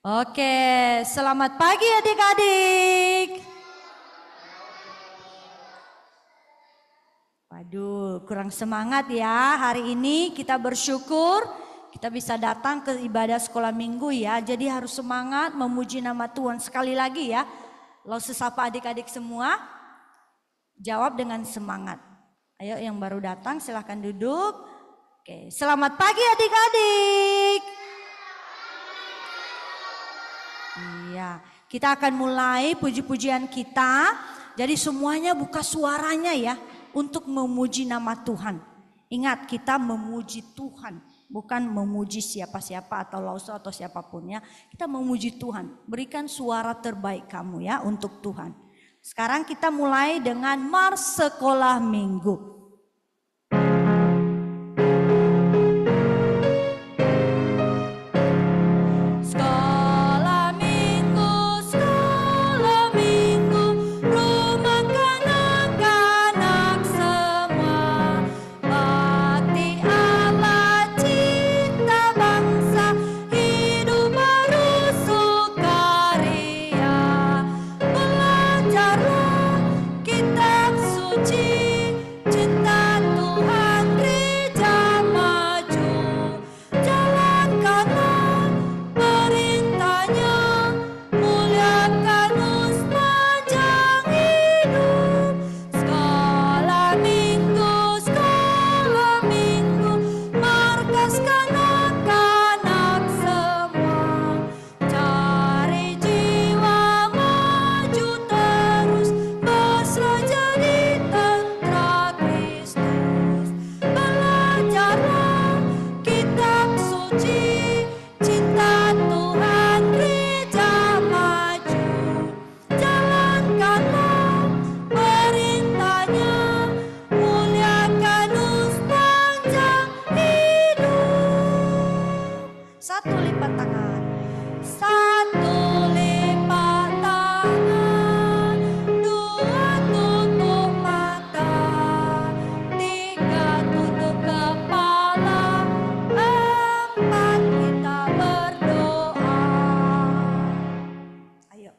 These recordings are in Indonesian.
Oke, selamat pagi adik-adik. Waduh, kurang semangat ya. Hari ini kita bersyukur kita bisa datang ke ibadah sekolah minggu ya. Jadi harus semangat memuji nama Tuhan. Sekali lagi ya, lo sesapa adik-adik semua, jawab dengan semangat. Ayo yang baru datang silahkan duduk. Oke, selamat pagi adik-adik. Iya, kita akan mulai puji-pujian kita. Jadi semuanya buka suaranya ya untuk memuji nama Tuhan. Ingat, kita memuji Tuhan, bukan memuji siapa-siapa atau lauso atau siapapun ya. Kita memuji Tuhan. Berikan suara terbaik kamu ya untuk Tuhan. Sekarang kita mulai dengan Mars Sekolah Minggu.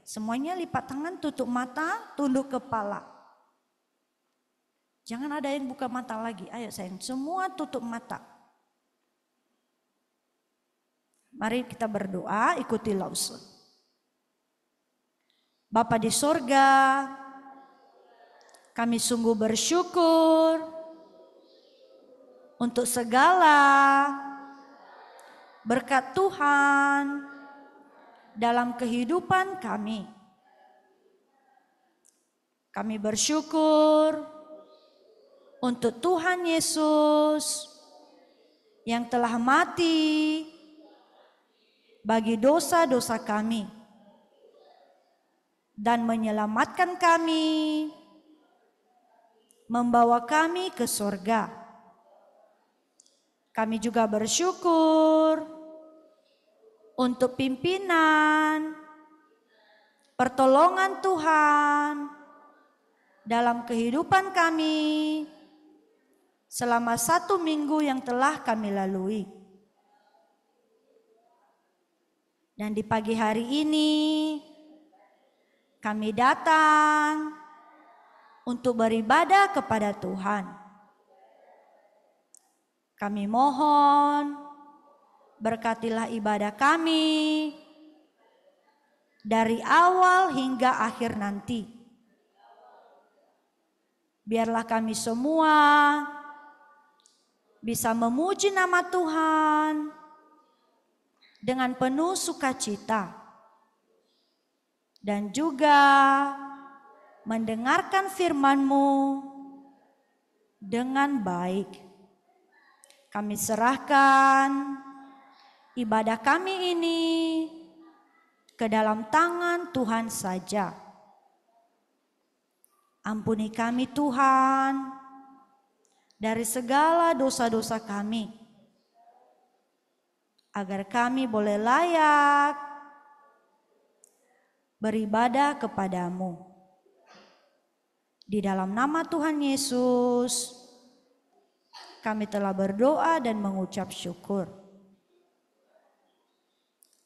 Semuanya lipat tangan, tutup mata, tunduk kepala. Jangan ada yang buka mata lagi. Ayo sayang, semua tutup mata. Mari kita berdoa, ikuti Lause. Bapa di sorga, kami sungguh bersyukur untuk segala berkat Tuhan dalam kehidupan kami. Kami bersyukur untuk Tuhan Yesus yang telah mati bagi dosa-dosa kami dan menyelamatkan kami, membawa kami ke surga. Kami juga bersyukur untuk pimpinan, pertolongan Tuhan dalam kehidupan kami selama 1 minggu yang telah kami lalui. Dan di pagi hari ini kami datang untuk beribadah kepada Tuhan. Kami mohon berkatilah ibadah kami dari awal hingga akhir nanti. Biarlah kami semua bisa memuji nama Tuhan dengan penuh sukacita dan juga mendengarkan firman-Mu dengan baik. Kami serahkan ibadah kami ini ke dalam tangan Tuhan saja. Ampuni kami Tuhan dari segala dosa-dosa kami, agar kami boleh layak beribadah kepadamu. Di dalam nama Tuhan Yesus, kami telah berdoa dan mengucap syukur.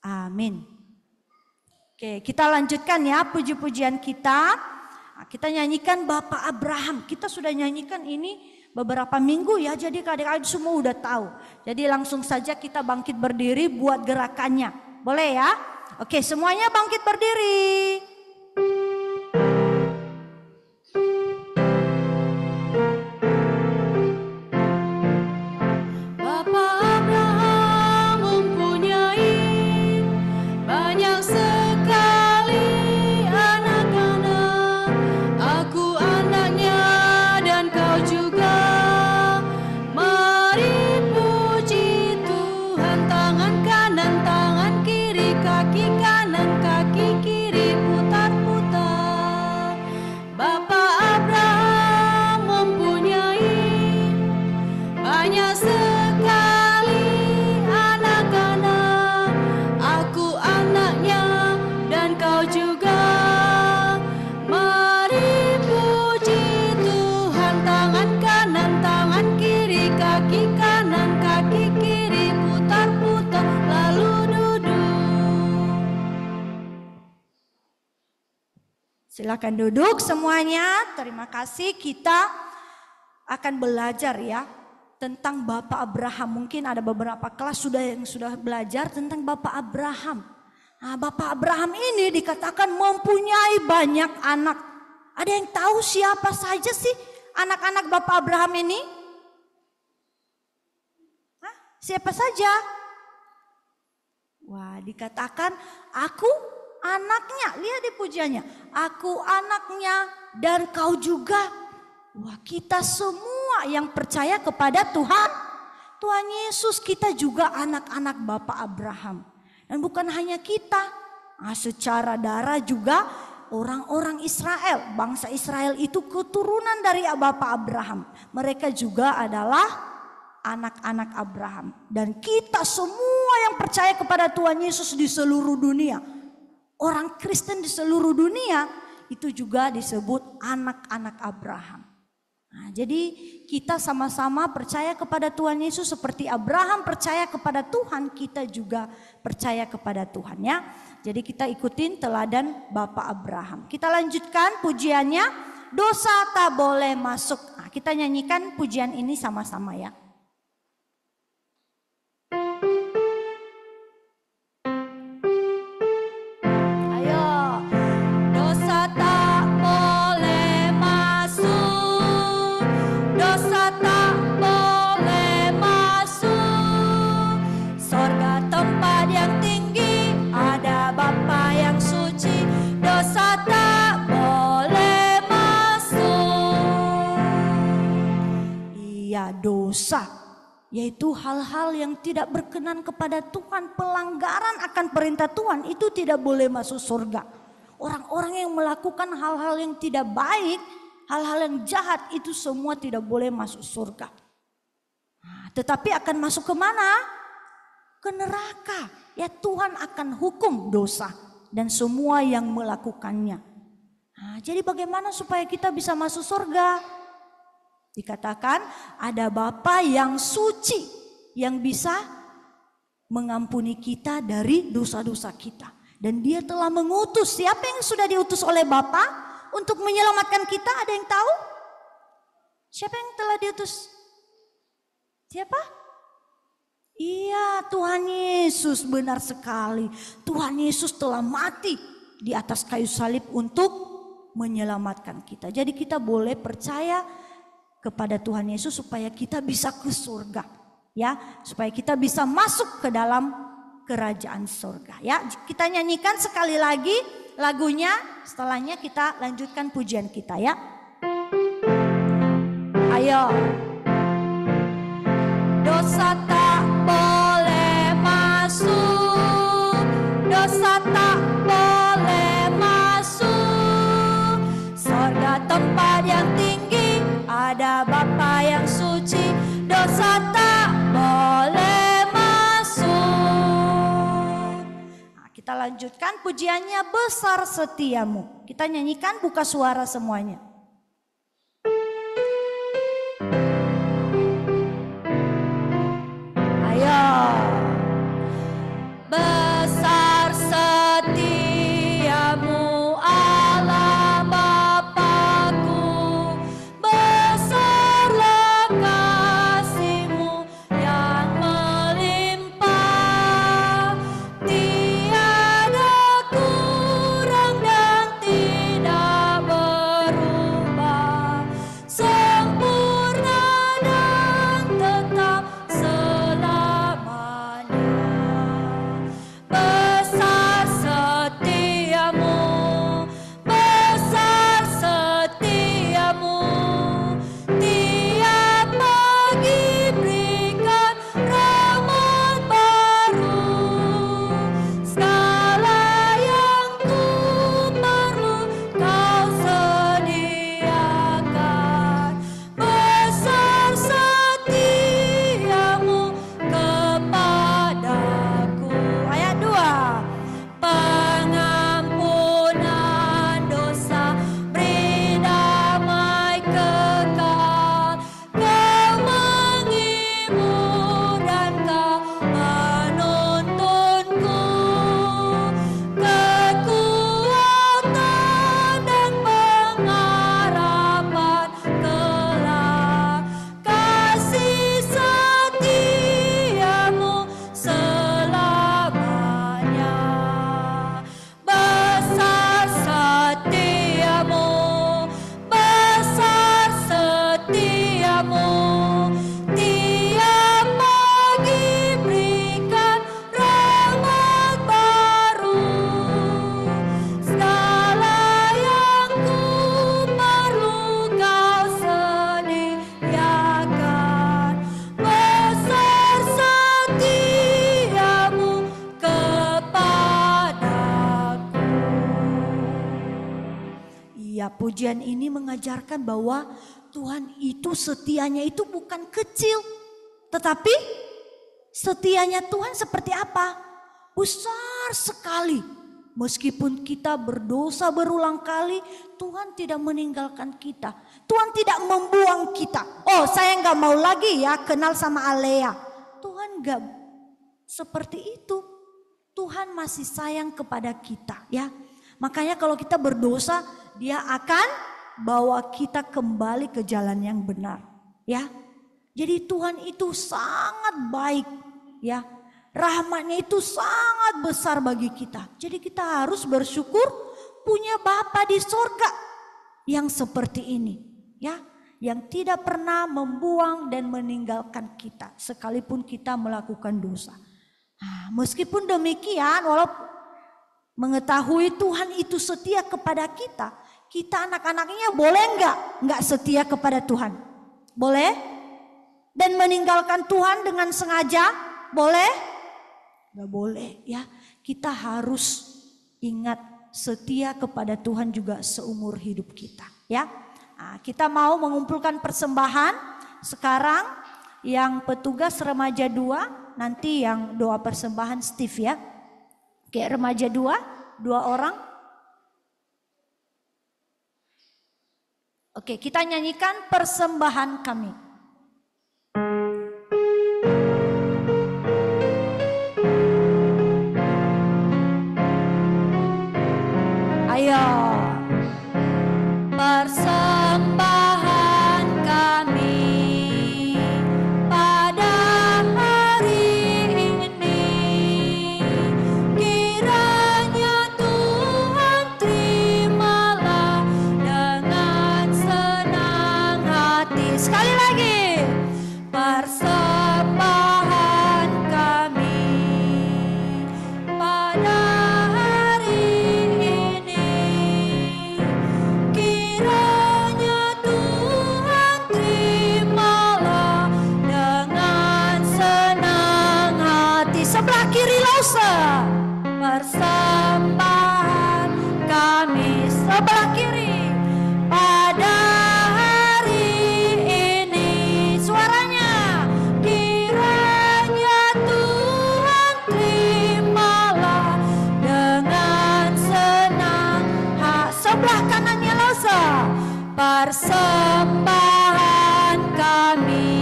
Amin. Oke, kita lanjutkan ya puji-pujian kita. Nah, kita nyanyikan Bapak Abraham. Kita sudah nyanyikan ini beberapa minggu ya, jadi adik-adik semua udah tahu. Jadi langsung saja kita bangkit berdiri buat gerakannya. Boleh ya? Oke, semuanya bangkit berdiri. Silakan duduk semuanya. Terima kasih. Kita akan belajar ya tentang Bapak Abraham. Mungkin ada beberapa kelas yang sudah belajar tentang Bapak Abraham. Nah, Bapak Abraham ini dikatakan mempunyai banyak anak. Ada yang tahu siapa saja sih anak-anak Bapak Abraham ini? Hah? Siapa saja? Wah, dikatakan aku anaknya, lihat di pujiannya. Aku anaknya dan kau juga. Wah, kita semua yang percaya kepada Tuhan Yesus, kita juga anak-anak Bapak Abraham. Dan bukan hanya kita, secara darah juga orang-orang Israel. Bangsa Israel itu keturunan dari Bapak Abraham. Mereka juga adalah anak-anak Abraham. Dan kita semua yang percaya kepada Tuhan Yesus di seluruh dunia, orang Kristen di seluruh dunia itu juga disebut anak-anak Abraham. Nah, jadi kita sama-sama percaya kepada Tuhan Yesus seperti Abraham percaya kepada Tuhan, kita juga percaya kepada Tuhan ya. Jadi kita ikutin teladan Bapak Abraham. Kita lanjutkan pujiannya, dosa tak boleh masuk. Nah, kita nyanyikan pujian ini sama-sama ya. Dosa, yaitu hal-hal yang tidak berkenan kepada Tuhan, pelanggaran akan perintah Tuhan, itu tidak boleh masuk surga. Orang-orang yang melakukan hal-hal yang tidak baik, hal-hal yang jahat, itu semua tidak boleh masuk surga. Nah, tetapi akan masuk ke mana? Ke neraka. Ya, Tuhan akan hukum dosa dan semua yang melakukannya. Nah, jadi bagaimana supaya kita bisa masuk surga? Dikatakan ada Bapa yang suci yang bisa mengampuni kita dari dosa-dosa kita. Dan dia telah mengutus, siapa yang sudah diutus oleh Bapa untuk menyelamatkan kita? Ada yang tahu? Siapa yang telah diutus? Siapa? Iya, Tuhan Yesus, benar sekali. Tuhan Yesus telah mati di atas kayu salib untuk menyelamatkan kita. Jadi kita boleh percaya kepada Tuhan Yesus supaya kita bisa ke surga ya, supaya kita bisa masuk ke dalam kerajaan surga ya. Kita nyanyikan sekali lagi lagunya, setelahnya kita lanjutkan pujian kita ya. Ayo. Dosa tak boleh masuk, dosa tak boleh masuk, surga tempat yang tinggi, ada Bapa yang suci, dosa tak boleh masuk. Nah, kita lanjutkan pujiannya, besar setiamu. Kita nyanyikan, buka suara semuanya. Ayo. Besar setiamu Ya, pujian ini mengajarkan bahwa Tuhan itu setianya itu bukan kecil. Tetapi setianya Tuhan seperti apa? Besar sekali. Meskipun kita berdosa berulang kali, Tuhan tidak meninggalkan kita. Tuhan tidak membuang kita. Oh, saya nggak mau lagi ya kenal sama Alea. Tuhan nggak seperti itu. Tuhan masih sayang kepada kita ya. Makanya kalau kita berdosa, Dia akan bawa kita kembali ke jalan yang benar ya. Jadi Tuhan itu sangat baik ya. Rahmatnya itu sangat besar bagi kita. Jadi kita harus bersyukur punya Bapa di surga yang seperti ini ya. Yang tidak pernah membuang dan meninggalkan kita sekalipun kita melakukan dosa. Nah, meskipun demikian, walaupun mengetahui Tuhan itu setia kepada kita, kita anak-anaknya boleh nggak setia kepada Tuhan? Boleh? Dan meninggalkan Tuhan dengan sengaja? Boleh? Nggak boleh ya. Kita harus ingat setia kepada Tuhan juga seumur hidup kita ya. Nah, kita mau mengumpulkan persembahan sekarang. Yang petugas remaja 2, nanti yang doa persembahan Steve ya. Kayak remaja 2 orang. Oke, kita nyanyikan persembahan kami. Ayo. Persembahan kami pada hari ini, kiranya Tuhan terimalah dengan senang hati. Sekali lagi, persembahan kami pada hari ini, kiranya Tuhan terimalah dengan senang hati. Sebelah kiri lausa, persembahan kami sebelah kiri pada hari ini. Suaranya, kiranya Tuhan terimalah dengan senang hati. Sebelah kanannya lausa, persembahan kami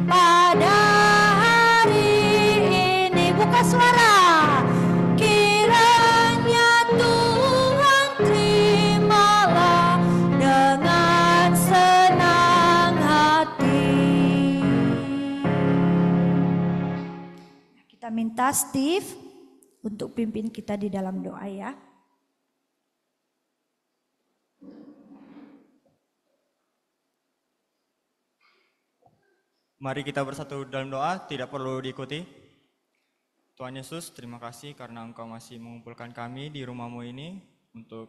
pada hari ini. Buka suara. Kiranya Tuhan terimalah dengan senang hati. Kita minta Steve untuk pimpin kita di dalam doa ya. Mari kita bersatu dalam doa, tidak perlu diikuti. Tuhan Yesus, terima kasih karena Engkau masih mengumpulkan kami di rumah-Mu ini untuk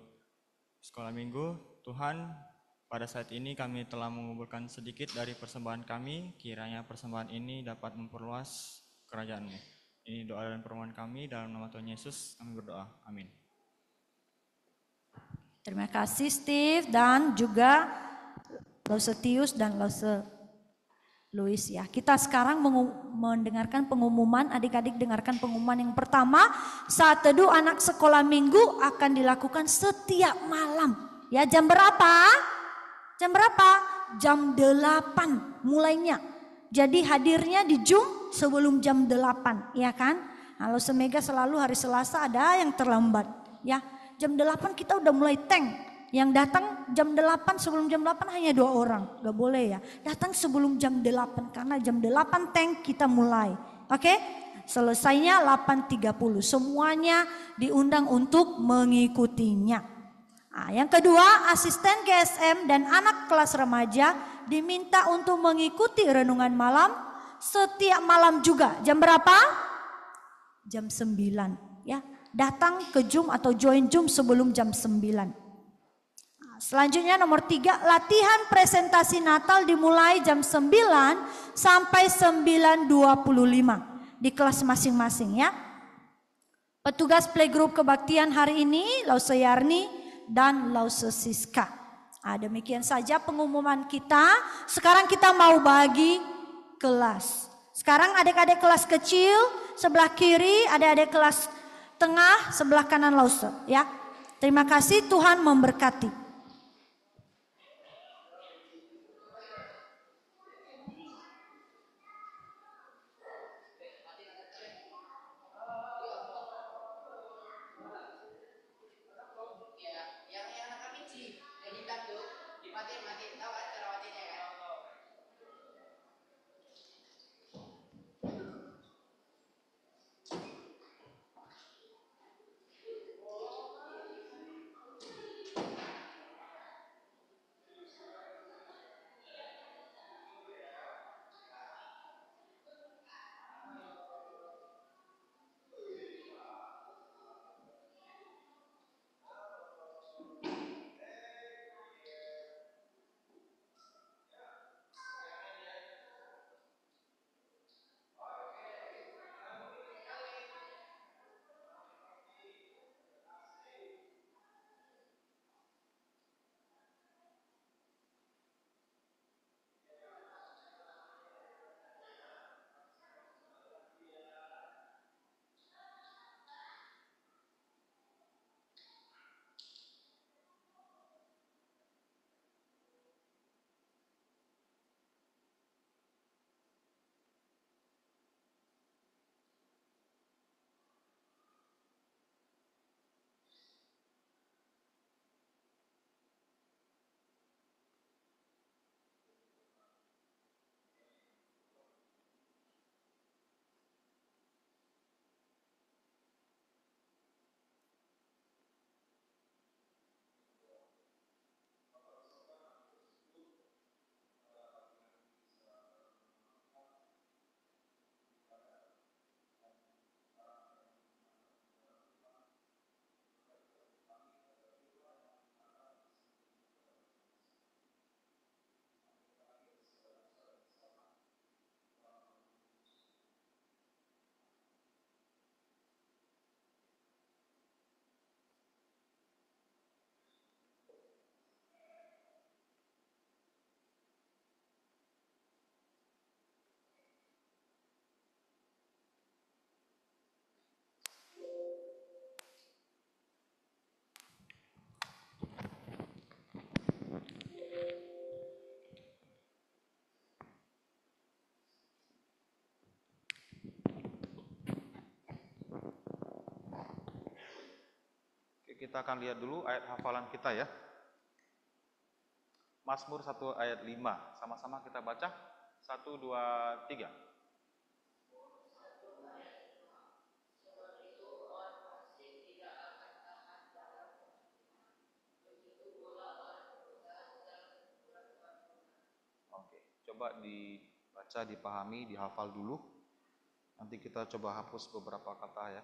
sekolah minggu. Tuhan, pada saat ini kami telah mengumpulkan sedikit dari persembahan kami, kiranya persembahan ini dapat memperluas kerajaan-Mu. Ini doa dan permohonan kami, dalam nama Tuhan Yesus kami berdoa, amin. Terima kasih Steve dan juga Lose Tius dan Lose Louis ya. Kita sekarang mendengarkan pengumuman, adik-adik dengarkan pengumuman yang pertama. Saat teduh anak sekolah minggu akan dilakukan setiap malam. Ya, jam berapa? Jam berapa? Jam 8 mulainya. Jadi hadirnya di Zoom sebelum jam 8, ya kan? Kalau Semega selalu hari Selasa ada yang terlambat, ya. Jam 8 kita udah mulai tank. Yang datang jam 8, sebelum jam 8 hanya 2 orang. Gak boleh ya. Datang sebelum jam 8 karena jam 8 tank kita mulai. Oke? Selesainya 8.30. Semuanya diundang untuk mengikutinya. Nah, yang kedua, asisten GSM dan anak kelas remaja diminta untuk mengikuti renungan malam setiap malam juga. Jam berapa? Jam 9 ya. Datang ke Zoom atau join Zoom sebelum jam 9. Selanjutnya nomor 3, latihan presentasi Natal dimulai jam 9 sampai 9.25 di kelas masing-masing ya. Petugas playgroup kebaktian hari ini, Lause Yarni dan Lausesiska. Demikian saja pengumuman kita. Sekarang kita mau bagi kelas. Sekarang adik-adik kelas kecil sebelah kiri, adik-adik kelas tengah sebelah kanan Lause, ya. Terima kasih, Tuhan memberkati. Kita akan lihat dulu ayat hafalan kita ya. Mazmur 1 ayat 5. Sama-sama kita baca. 1, 2, 3. Oke, coba dibaca, dipahami, dihafal dulu. Nanti kita coba hapus beberapa kata ya.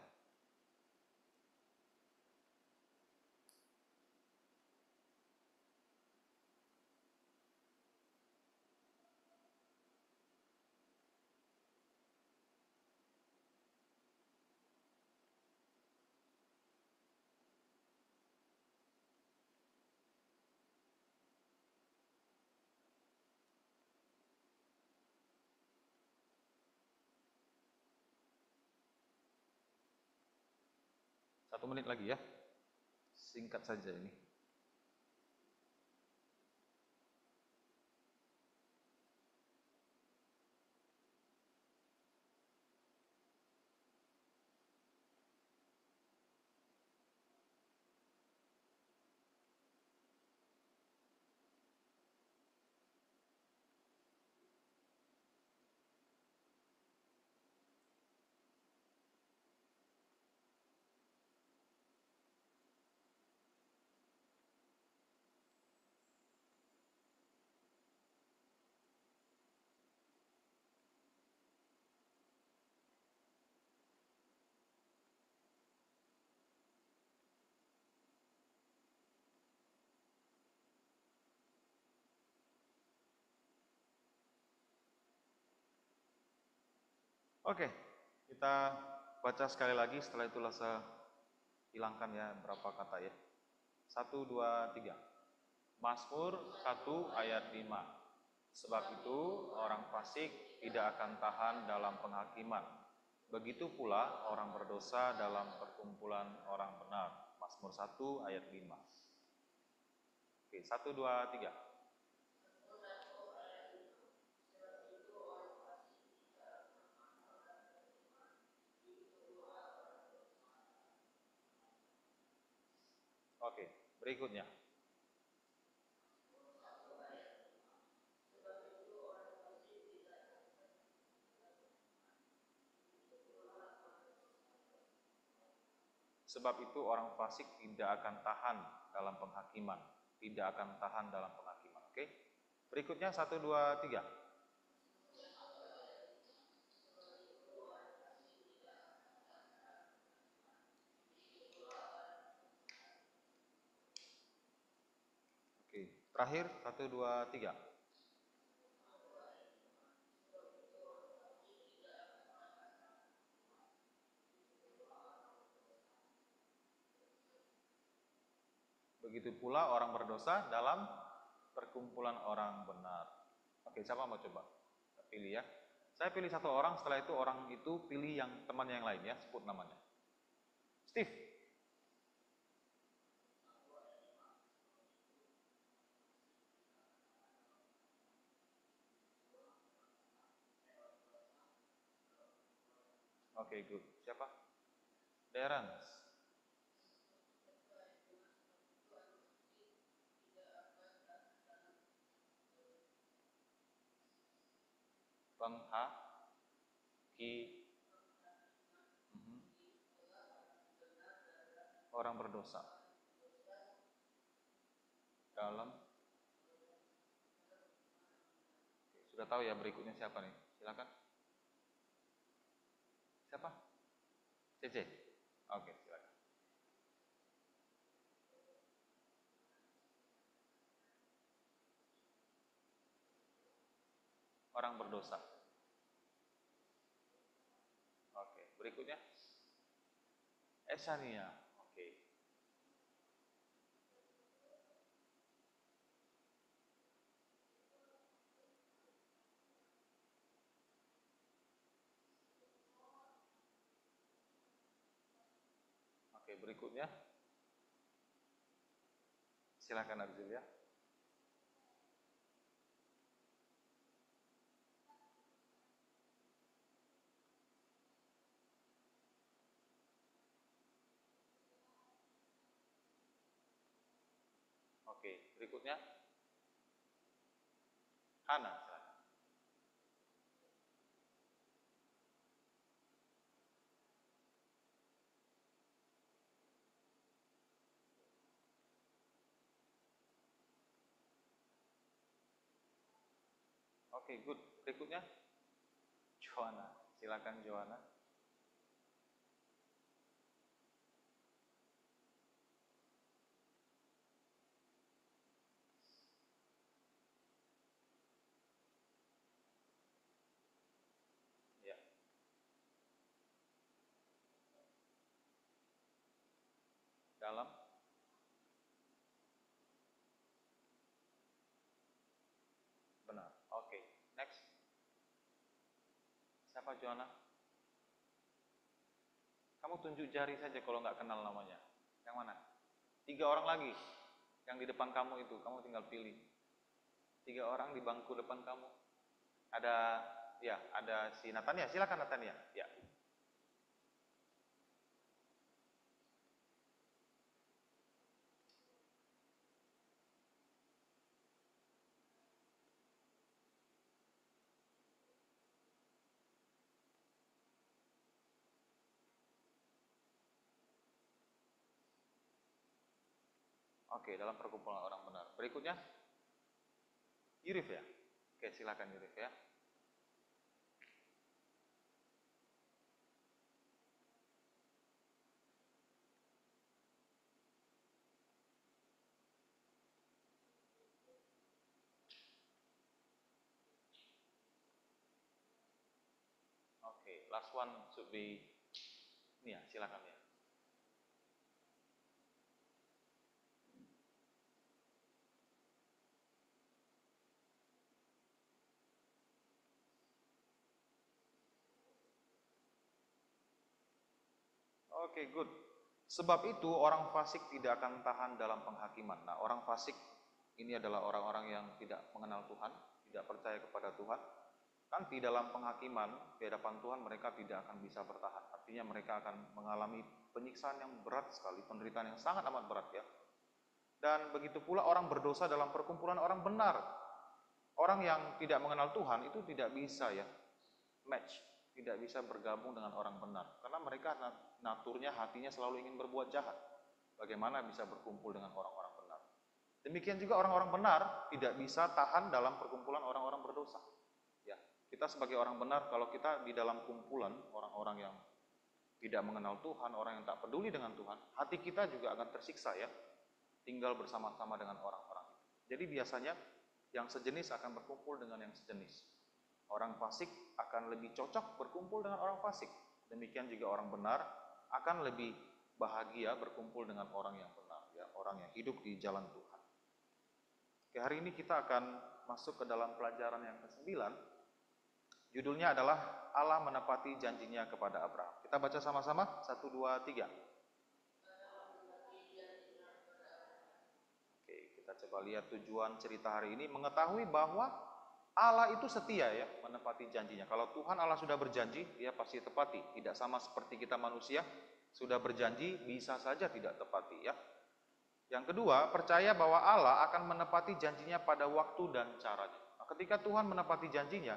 Satu menit lagi ya. Singkat saja ini. Oke, kita baca sekali lagi, setelah itu Lasa hilangkan ya berapa kata ya. 1, 2, 3. Mazmur 1 ayat 5. Sebab itu orang fasik tidak akan tahan dalam penghakiman. Begitu pula orang berdosa dalam perkumpulan orang benar. Mazmur 1 ayat 5. Oke, 1, 2, 3. Oke, berikutnya. Sebab itu orang fasik tidak akan tahan dalam penghakiman. Tidak akan tahan dalam penghakiman. Oke. Berikutnya 1, 2, 3. Oke. Terakhir 1, 2, 3. Begitu pula orang berdosa dalam perkumpulan orang benar. Oke, siapa mau coba? Pilih ya. Saya pilih satu orang, setelah itu orang itu pilih yang teman yang lain ya, sebut namanya. Steve. Oke, good. Siapa? Darren. Ki. Orang berdosa dalam. Sudah tahu ya berikutnya siapa nih? Silakan. Siapa? Cece. Oke, silakan. Orang berdosa. Oke, berikutnya Esania. Oke. Oke, berikutnya silakan Arzil ya. Oke, berikutnya Hana. Silakan. Oke, good. Berikutnya Joanna. Silakan Joanna. Ya. Dalam. Benar. Oke, next. Siapa Joanna? Kamu tunjuk jari saja kalau nggak kenal namanya. Yang mana? 3 orang lagi. Yang di depan kamu itu, kamu tinggal pilih. 3 orang di bangku depan kamu. Ada si Natania. Silakan Natania. Ya. Oke, dalam perkumpulan orang benar. Berikutnya Yurif ya. Oke, silakan Yurif ya. Oke, last one should be ini ya, silakan ya. Oke, good. Sebab itu orang fasik tidak akan tahan dalam penghakiman. Nah, orang fasik ini adalah orang-orang yang tidak mengenal Tuhan, tidak percaya kepada Tuhan. Nanti dalam penghakiman di hadapan Tuhan mereka tidak akan bisa bertahan. Artinya mereka akan mengalami penyiksaan yang berat sekali, penderitaan yang sangat amat berat ya. Dan begitu pula orang berdosa dalam perkumpulan orang benar. Orang yang tidak mengenal Tuhan itu tidak bisa ya match, tidak bisa bergabung dengan orang benar. Karena mereka naturnya, hatinya selalu ingin berbuat jahat. Bagaimana bisa berkumpul dengan orang-orang benar? Demikian juga orang-orang benar tidak bisa tahan dalam perkumpulan orang-orang berdosa. Ya, kita sebagai orang benar, kalau kita di dalam kumpulan orang-orang yang tidak mengenal Tuhan, orang yang tak peduli dengan Tuhan, hati kita juga akan tersiksa ya, tinggal bersama-sama dengan orang-orang itu. Jadi biasanya yang sejenis akan berkumpul dengan yang sejenis. Orang fasik akan lebih cocok berkumpul dengan orang fasik. Demikian juga orang benar akan lebih bahagia berkumpul dengan orang yang benar, ya, orang yang hidup di jalan Tuhan. Oke, hari ini kita akan masuk ke dalam pelajaran yang ke-9. Judulnya adalah Allah menepati janjinya kepada Abraham. Kita baca sama-sama, 1, 2, 3. Kita coba lihat tujuan cerita hari ini, mengetahui bahwa Allah itu setia ya, menepati janjinya. Kalau Tuhan Allah sudah berjanji, dia pasti tepati. Tidak sama seperti kita manusia, sudah berjanji bisa saja tidak tepati ya. Yang kedua, percaya bahwa Allah akan menepati janjinya pada waktu dan caranya. Nah, ketika Tuhan menepati janjinya,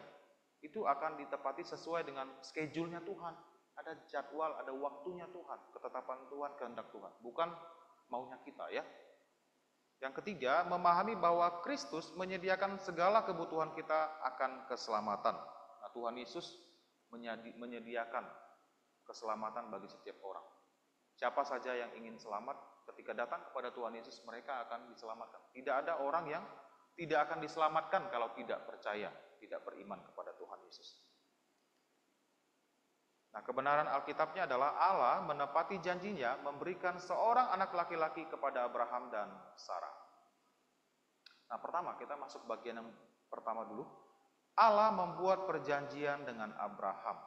itu akan ditepati sesuai dengan schedule-nya Tuhan. Ada jadwal, ada waktunya Tuhan, ketetapan Tuhan, kehendak Tuhan. Bukan maunya kita ya. Yang ketiga, memahami bahwa Kristus menyediakan segala kebutuhan kita akan keselamatan. Nah, Tuhan Yesus menyediakan keselamatan bagi setiap orang. Siapa saja yang ingin selamat, ketika datang kepada Tuhan Yesus, mereka akan diselamatkan. Tidak ada orang yang tidak akan diselamatkan kalau tidak percaya, tidak beriman kepada Tuhan Yesus. Nah, kebenaran Alkitabnya adalah Allah menepati janjinya memberikan seorang anak laki-laki kepada Abraham dan Sarah. Nah, pertama kita masuk bagian yang pertama dulu. Allah membuat perjanjian dengan Abraham.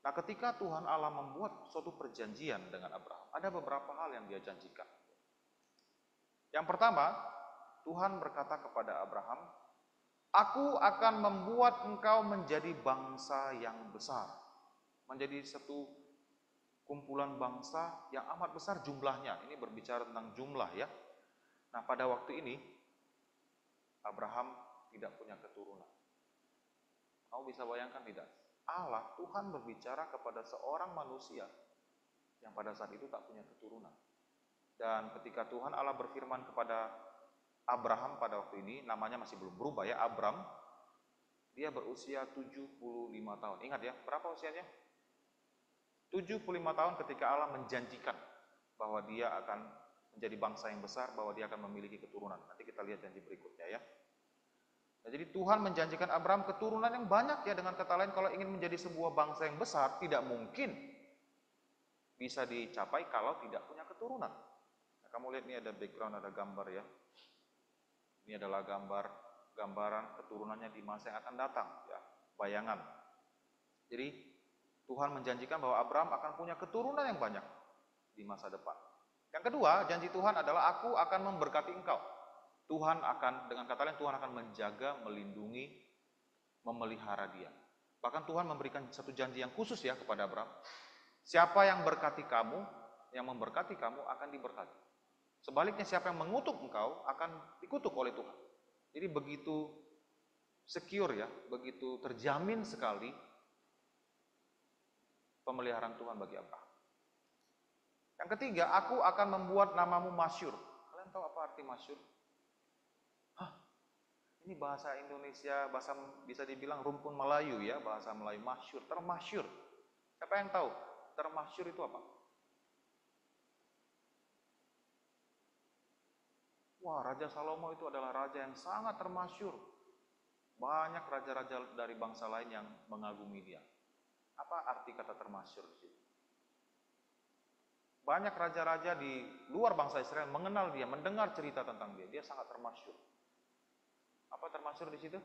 Nah, ketika Tuhan Allah membuat suatu perjanjian dengan Abraham, ada beberapa hal yang dia janjikan. Yang pertama, Tuhan berkata kepada Abraham, "Aku akan membuat engkau menjadi bangsa yang besar." Menjadi satu kumpulan bangsa yang amat besar jumlahnya. Ini berbicara tentang jumlah ya. Nah, pada waktu ini Abraham tidak punya keturunan. Kamu bisa bayangkan tidak? Allah, Tuhan berbicara kepada seorang manusia yang pada saat itu tak punya keturunan. Dan ketika Tuhan Allah berfirman kepada Abraham pada waktu ini, namanya masih belum berubah ya, Abram, dia berusia 75 tahun. Ingat ya, berapa usianya? 75 tahun ketika Allah menjanjikan bahwa dia akan menjadi bangsa yang besar, bahwa dia akan memiliki keturunan. Nanti kita lihat janji berikutnya ya. Nah, jadi Tuhan menjanjikan Abraham keturunan yang banyak ya, dengan kata lain kalau ingin menjadi sebuah bangsa yang besar tidak mungkin bisa dicapai kalau tidak punya keturunan. Nah, kamu lihat ini ada background, ada gambar ya. Ini adalah gambaran keturunannya di masa yang akan datang ya, bayangan. Jadi Tuhan menjanjikan bahwa Abraham akan punya keturunan yang banyak di masa depan. Yang kedua, janji Tuhan adalah aku akan memberkati engkau. Tuhan akan, dengan kata lain, Tuhan akan menjaga, melindungi, memelihara dia. Bahkan Tuhan memberikan satu janji yang khusus ya kepada Abraham. Siapa yang berkati kamu, yang memberkati kamu akan diberkati. Sebaliknya siapa yang mengutuk engkau akan dikutuk oleh Tuhan. Jadi begitu secure ya, begitu terjamin sekali pemeliharaan Tuhan bagi Abraham. Yang ketiga, aku akan membuat namamu masyhur. Kalian tahu apa arti masyhur? Hah? Ini bahasa Indonesia, bahasa bisa dibilang rumpun Melayu ya, bahasa Melayu masyhur, termasyhur. Siapa yang tahu? Termasyhur itu apa? Wah, Raja Salomo itu adalah raja yang sangat termasyhur. Banyak raja-raja dari bangsa lain yang mengagumi dia. Apa arti kata termasyhur di situ? Banyak raja-raja di luar bangsa Israel mengenal dia, mendengar cerita tentang dia. Dia sangat termasyhur. Apa termasyhur di situ?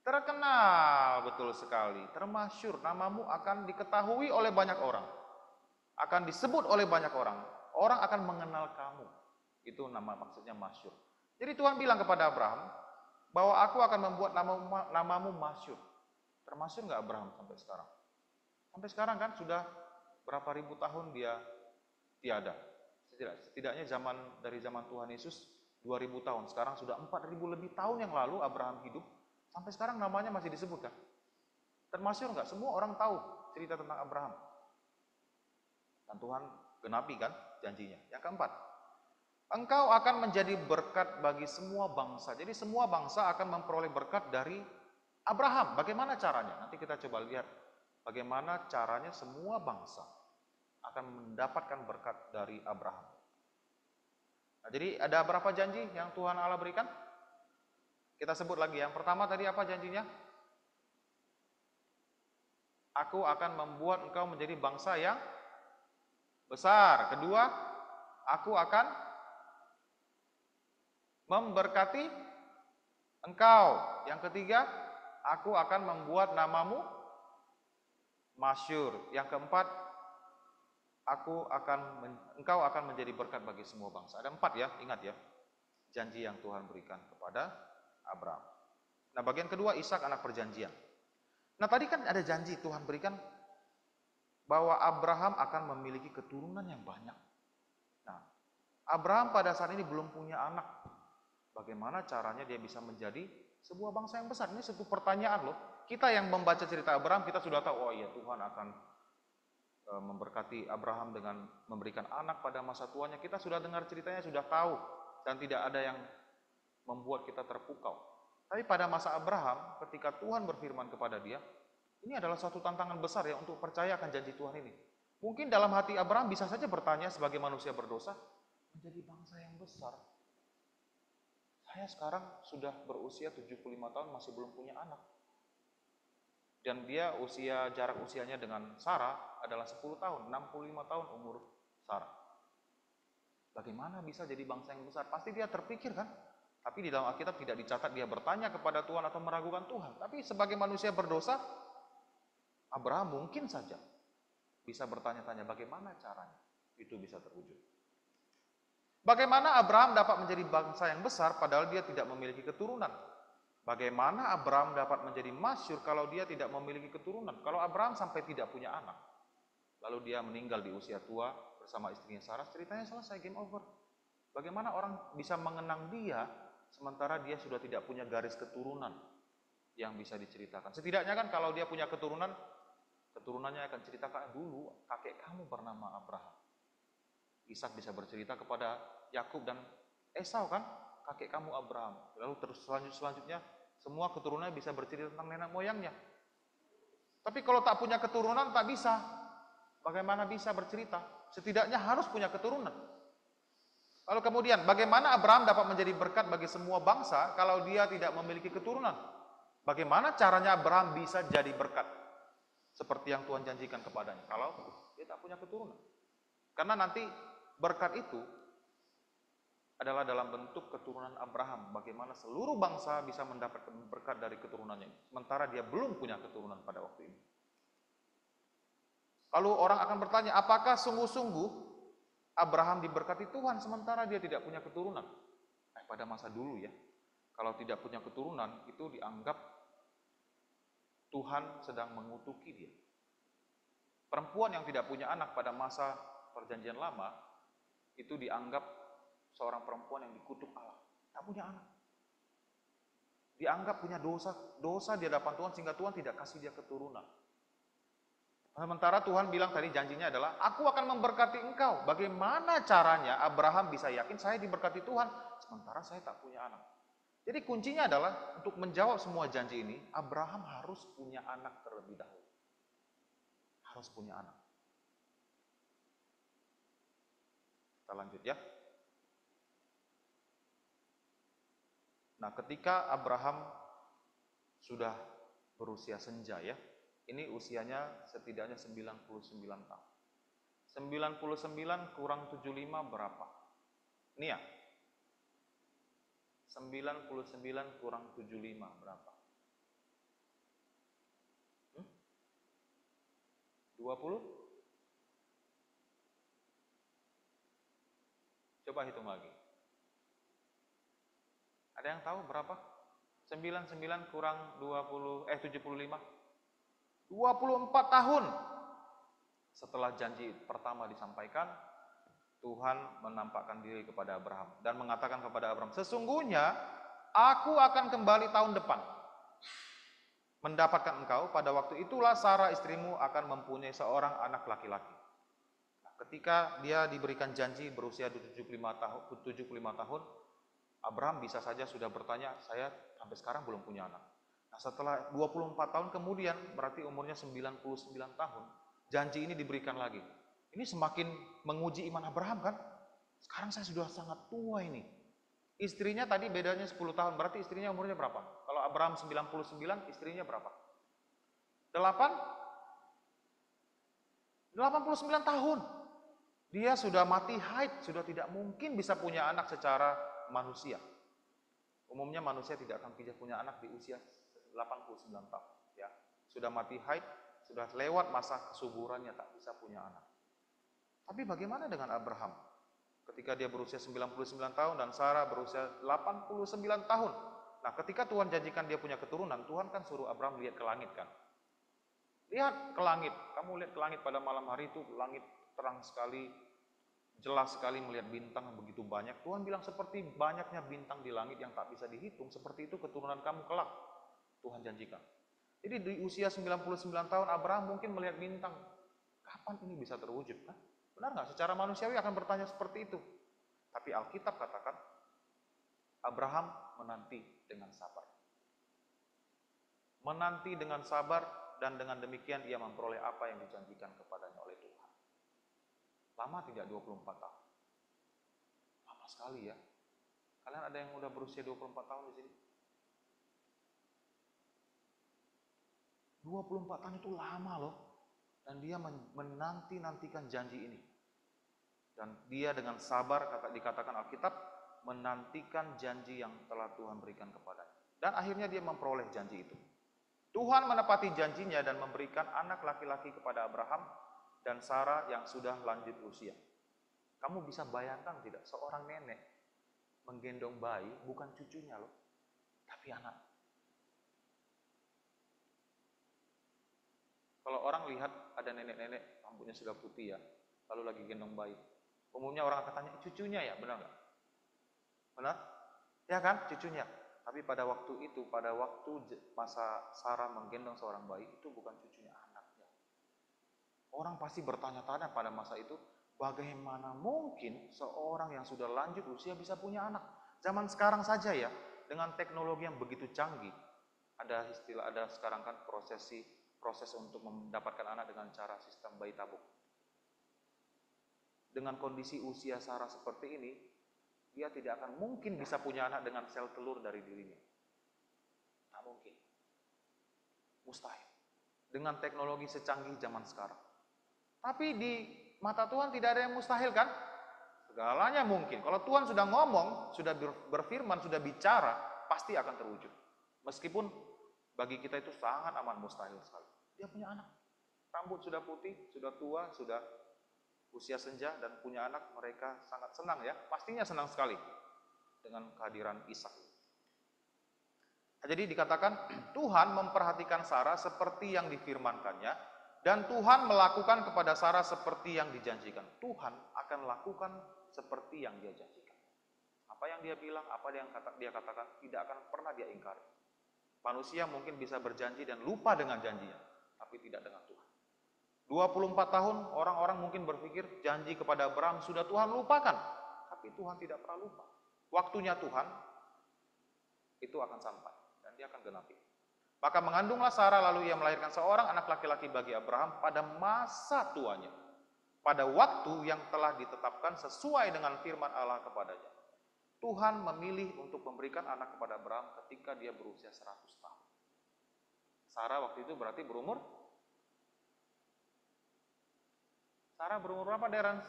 Terkenal, betul sekali. Termasyhur, namamu akan diketahui oleh banyak orang. akan disebut oleh banyak orang. Orang akan mengenal kamu. Itu maksudnya masyhur. Jadi Tuhan bilang kepada Abraham bahwa aku akan membuat namamu masyhur. Termasyhur nggak Abraham sampai sekarang? Sampai sekarang kan sudah berapa ribu tahun dia tiada. Setidaknya dari zaman Tuhan Yesus 2000 tahun. Sekarang sudah 4000 lebih tahun yang lalu Abraham hidup. Sampai sekarang namanya masih disebutkan. Termasyhur nggak? Semua orang tahu cerita tentang Abraham. Dan Tuhan genapi kan janjinya. Yang keempat, engkau akan menjadi berkat bagi semua bangsa. Jadi semua bangsa akan memperoleh berkat dari Abraham. Bagaimana caranya? Nanti kita coba lihat bagaimana caranya semua bangsa akan mendapatkan berkat dari Abraham. Nah, jadi ada berapa janji yang Tuhan Allah berikan? Kita sebut lagi. Yang pertama tadi apa janjinya? Aku akan membuat engkau menjadi bangsa yang besar. Kedua, aku akan memberkati engkau. Yang ketiga, aku akan membuat namamu masyhur. Yang keempat, engkau akan menjadi berkat bagi semua bangsa. Ada 4 ya, ingat ya. Janji yang Tuhan berikan kepada Abraham. Nah, bagian kedua, Ishak anak perjanjian. Nah, tadi kan ada janji Tuhan berikan bahwa Abraham akan memiliki keturunan yang banyak. Nah, Abraham pada saat ini belum punya anak. Bagaimana caranya dia bisa menjadi sebuah bangsa yang besar? Ini satu pertanyaan loh. Kita yang membaca cerita Abraham, kita sudah tahu, oh iya Tuhan akan memberkati Abraham dengan memberikan anak pada masa tuanya. Kita sudah dengar ceritanya, sudah tahu. Dan tidak ada yang membuat kita terpukau. Tapi pada masa Abraham, ketika Tuhan berfirman kepada dia, ini adalah suatu tantangan besar ya untuk percaya akan janji Tuhan ini. Mungkin dalam hati Abraham bisa saja bertanya sebagai manusia berdosa, menjadi bangsa yang besar. Saya sekarang sudah berusia 75 tahun masih belum punya anak. Dan dia jarak usianya dengan Sarah adalah 10 tahun, 65 tahun umur Sarah. Bagaimana bisa jadi bangsa yang besar? Pasti dia terpikir kan? Tapi di dalam Alkitab tidak dicatat dia bertanya kepada Tuhan atau meragukan Tuhan. Tapi sebagai manusia berdosa, Abraham mungkin saja bisa bertanya-tanya bagaimana caranya itu bisa terwujud. Bagaimana Abraham dapat menjadi bangsa yang besar padahal dia tidak memiliki keturunan? Bagaimana Abraham dapat menjadi masyhur kalau dia tidak memiliki keturunan? Kalau Abraham sampai tidak punya anak, lalu dia meninggal di usia tua bersama istrinya Sarah, ceritanya selesai, game over. Bagaimana orang bisa mengenang dia sementara dia sudah tidak punya garis keturunan yang bisa diceritakan? Setidaknya kan kalau dia punya keturunan, keturunannya akan ceritakan dulu kakek kamu bernama Abraham. Ishak bisa bercerita kepada Yakub dan Esau kan, kakek kamu Abraham. Lalu terus selanjutnya semua keturunannya bisa bercerita tentang nenek moyangnya. Tapi kalau tak punya keturunan tak bisa. Bagaimana bisa bercerita? Setidaknya harus punya keturunan. Lalu kemudian bagaimana Abraham dapat menjadi berkat bagi semua bangsa kalau dia tidak memiliki keturunan? Bagaimana caranya Abraham bisa jadi berkat? Seperti yang Tuhan janjikan kepadanya. Kalau dia tak punya keturunan. Karena nanti berkat itu adalah dalam bentuk keturunan Abraham. Bagaimana seluruh bangsa bisa mendapatkan berkat dari keturunannya. Sementara dia belum punya keturunan pada waktu ini. Lalu orang akan bertanya, apakah sungguh-sungguh Abraham diberkati Tuhan sementara dia tidak punya keturunan? Pada masa dulu ya, kalau tidak punya keturunan itu dianggap Tuhan sedang mengutuki dia. Perempuan yang tidak punya anak pada masa perjanjian lama itu dianggap seorang perempuan yang dikutuk Allah. Tak punya anak. Dianggap punya dosa di hadapan Tuhan sehingga Tuhan tidak kasih dia keturunan. Sementara Tuhan bilang tadi janjinya adalah, aku akan memberkati engkau. Bagaimana caranya Abraham bisa yakin saya diberkati Tuhan, sementara saya tak punya anak. Jadi kuncinya adalah, untuk menjawab semua janji ini, Abraham harus punya anak terlebih dahulu. Harus punya anak. Kita lanjut ya. Nah, ketika Abraham sudah berusia senja ya, ini usianya setidaknya 99 tahun. 99 kurang 75 berapa? Ini ya. 99 kurang 75 berapa? 20? Coba hitung lagi. Ada yang tahu berapa? 99 kurang 75. 24 tahun setelah janji pertama disampaikan, Tuhan menampakkan diri kepada Abraham dan mengatakan kepada Abraham, sesungguhnya aku akan kembali tahun depan mendapatkan engkau, pada waktu itulah Sarah istrimu akan mempunyai seorang anak laki-laki. Nah, ketika dia diberikan janji berusia 75 tahun, Abraham bisa saja sudah bertanya, saya sampai sekarang belum punya anak. Nah, setelah 24 tahun kemudian, berarti umurnya 99 tahun, janji ini diberikan lagi. Ini semakin menguji iman Abraham kan? Sekarang saya sudah sangat tua ini. Istrinya tadi bedanya 10 tahun, berarti istrinya umurnya berapa? Kalau Abraham 99, istrinya berapa? 89 tahun. Dia sudah mati haid, sudah tidak mungkin bisa punya anak secara manusia. Umumnya manusia tidak akan bisa punya anak di usia 89 tahun. Ya. Sudah mati haid, sudah lewat masa kesuburannya, tak bisa punya anak. Tapi bagaimana dengan Abraham? Ketika dia berusia 99 tahun dan Sarah berusia 89 tahun. Nah, ketika Tuhan janjikan dia punya keturunan, Tuhan kan suruh Abraham lihat ke langit kan. Lihat ke langit, kamu lihat ke langit pada malam hari itu, langit terang sekali, jelas sekali melihat bintang yang begitu banyak. Tuhan bilang seperti banyaknya bintang di langit yang tak bisa dihitung, seperti itu keturunan kamu kelak. Tuhan janjikan. Jadi di usia 99 tahun Abraham mungkin melihat bintang. Kapan ini bisa terwujud? Hah? Benar nggak? Secara manusiawi akan bertanya seperti itu. Tapi Alkitab katakan, Abraham menanti dengan sabar. Menanti dengan sabar dan dengan demikian ia memperoleh apa yang dijanjikan kepadanya oleh Tuhan. Lama tidak 24 tahun? Lama sekali ya. Kalian ada yang udah berusia 24 tahun di sini? 24 tahun itu lama loh. Dan dia menanti-nantikan janji ini. Dan dia dengan sabar, dikatakan Alkitab, menantikan janji yang telah Tuhan berikan kepadanya. Dan akhirnya dia memperoleh janji itu. Tuhan menepati janjinya dan memberikan anak laki-laki kepada Abraham dan Sarah yang sudah lanjut usia. Kamu bisa bayangkan tidak, seorang nenek menggendong bayi, bukan cucunya loh, tapi anak. Kalau orang lihat ada nenek-nenek, rambutnya sudah putih ya, lalu lagi gendong bayi. Umumnya orang akan tanya, cucunya ya, benar nggak? Benar? Ya kan, cucunya. Tapi pada waktu itu, pada waktu masa Sarah menggendong seorang bayi, itu bukan cucunya, anaknya. Orang pasti bertanya-tanya pada masa itu, bagaimana mungkin seorang yang sudah lanjut usia bisa punya anak? Zaman sekarang saja ya, dengan teknologi yang begitu canggih, ada istilah, ada sekarang kan proses untuk mendapatkan anak dengan cara sistem bayi tabung. Dengan kondisi usia Sarah seperti ini, dia tidak akan mungkin bisa punya anak dengan sel telur dari dirinya. Tak mungkin. Mustahil. Dengan teknologi secanggih zaman sekarang. Tapi di mata Tuhan tidak ada yang mustahil kan? Segalanya mungkin. Kalau Tuhan sudah ngomong, sudah berfirman, sudah bicara, pasti akan terwujud. Meskipun bagi kita itu sangat amat mustahil sekali. Dia punya anak. Rambut sudah putih, sudah tua, sudah usia senja dan punya anak, mereka sangat senang ya. Pastinya senang sekali dengan kehadiran Ishak. Jadi dikatakan Tuhan memperhatikan Sarah seperti yang difirmankannya dan Tuhan melakukan kepada Sarah seperti yang dijanjikan. Tuhan akan lakukan seperti yang dia janjikan. Apa yang dia bilang, apa yang dia katakan tidak akan pernah dia ingkari. Manusia mungkin bisa berjanji dan lupa dengan janjinya, tapi tidak dengan Tuhan. 24 tahun orang-orang mungkin berpikir janji kepada Abraham sudah Tuhan lupakan. Tapi Tuhan tidak pernah lupa. Waktunya Tuhan itu akan sampai dan dia akan genapi. Maka mengandunglah Sarah lalu ia melahirkan seorang anak laki-laki bagi Abraham pada masa tuanya. Pada waktu yang telah ditetapkan sesuai dengan firman Allah kepadanya. Tuhan memilih untuk memberikan anak kepada Abraham ketika dia berusia 100 tahun. Sarah waktu itu berarti berumur? Sarah berumur berapa, Derans?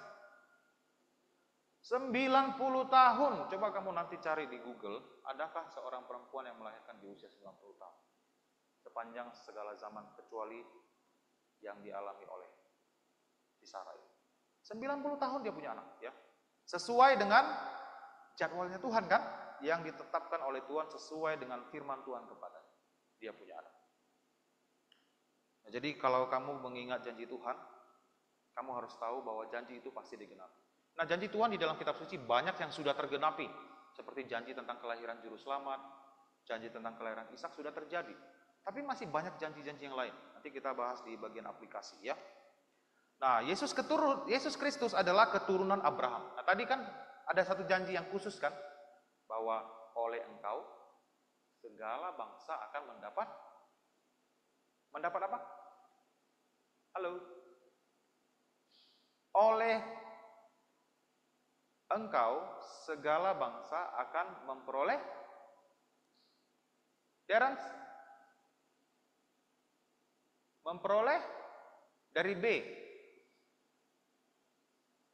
90 tahun. Coba kamu nanti cari di Google, adakah seorang perempuan yang melahirkan di usia 90 tahun? Sepanjang segala zaman, kecuali yang dialami oleh si Sarah ini. 90 tahun dia punya anak, ya. Sesuai dengan jadwalnya Tuhan kan, yang ditetapkan oleh Tuhan sesuai dengan firman Tuhan kepada dia punya anak. Nah, jadi kalau kamu mengingat janji Tuhan, kamu harus tahu bahwa janji itu pasti digenapi. Nah, janji Tuhan di dalam kitab suci banyak yang sudah tergenapi, seperti janji tentang kelahiran juru selamat, janji tentang kelahiran Ishak sudah terjadi. Tapi masih banyak janji-janji yang lain. Nanti kita bahas di bagian aplikasi ya. Nah, Yesus Kristus adalah keturunan Abraham. Nah, tadi kan ada satu janji yang khusus kan, bahwa oleh engkau segala bangsa akan mendapat apa? Halo? Oleh engkau segala bangsa akan memperoleh Darren, memperoleh dari B,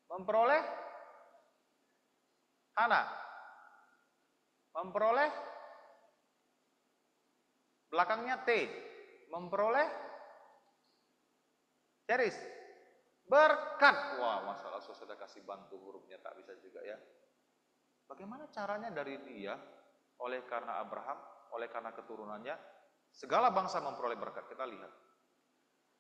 memperoleh Hana, memperoleh belakangnya T, memperoleh Ceris, berkat. Wah, masalah sudah kasih bantu hurufnya tak bisa juga ya. Bagaimana caranya dari dia, oleh karena Abraham, oleh karena keturunannya, segala bangsa memperoleh berkat. Kita lihat.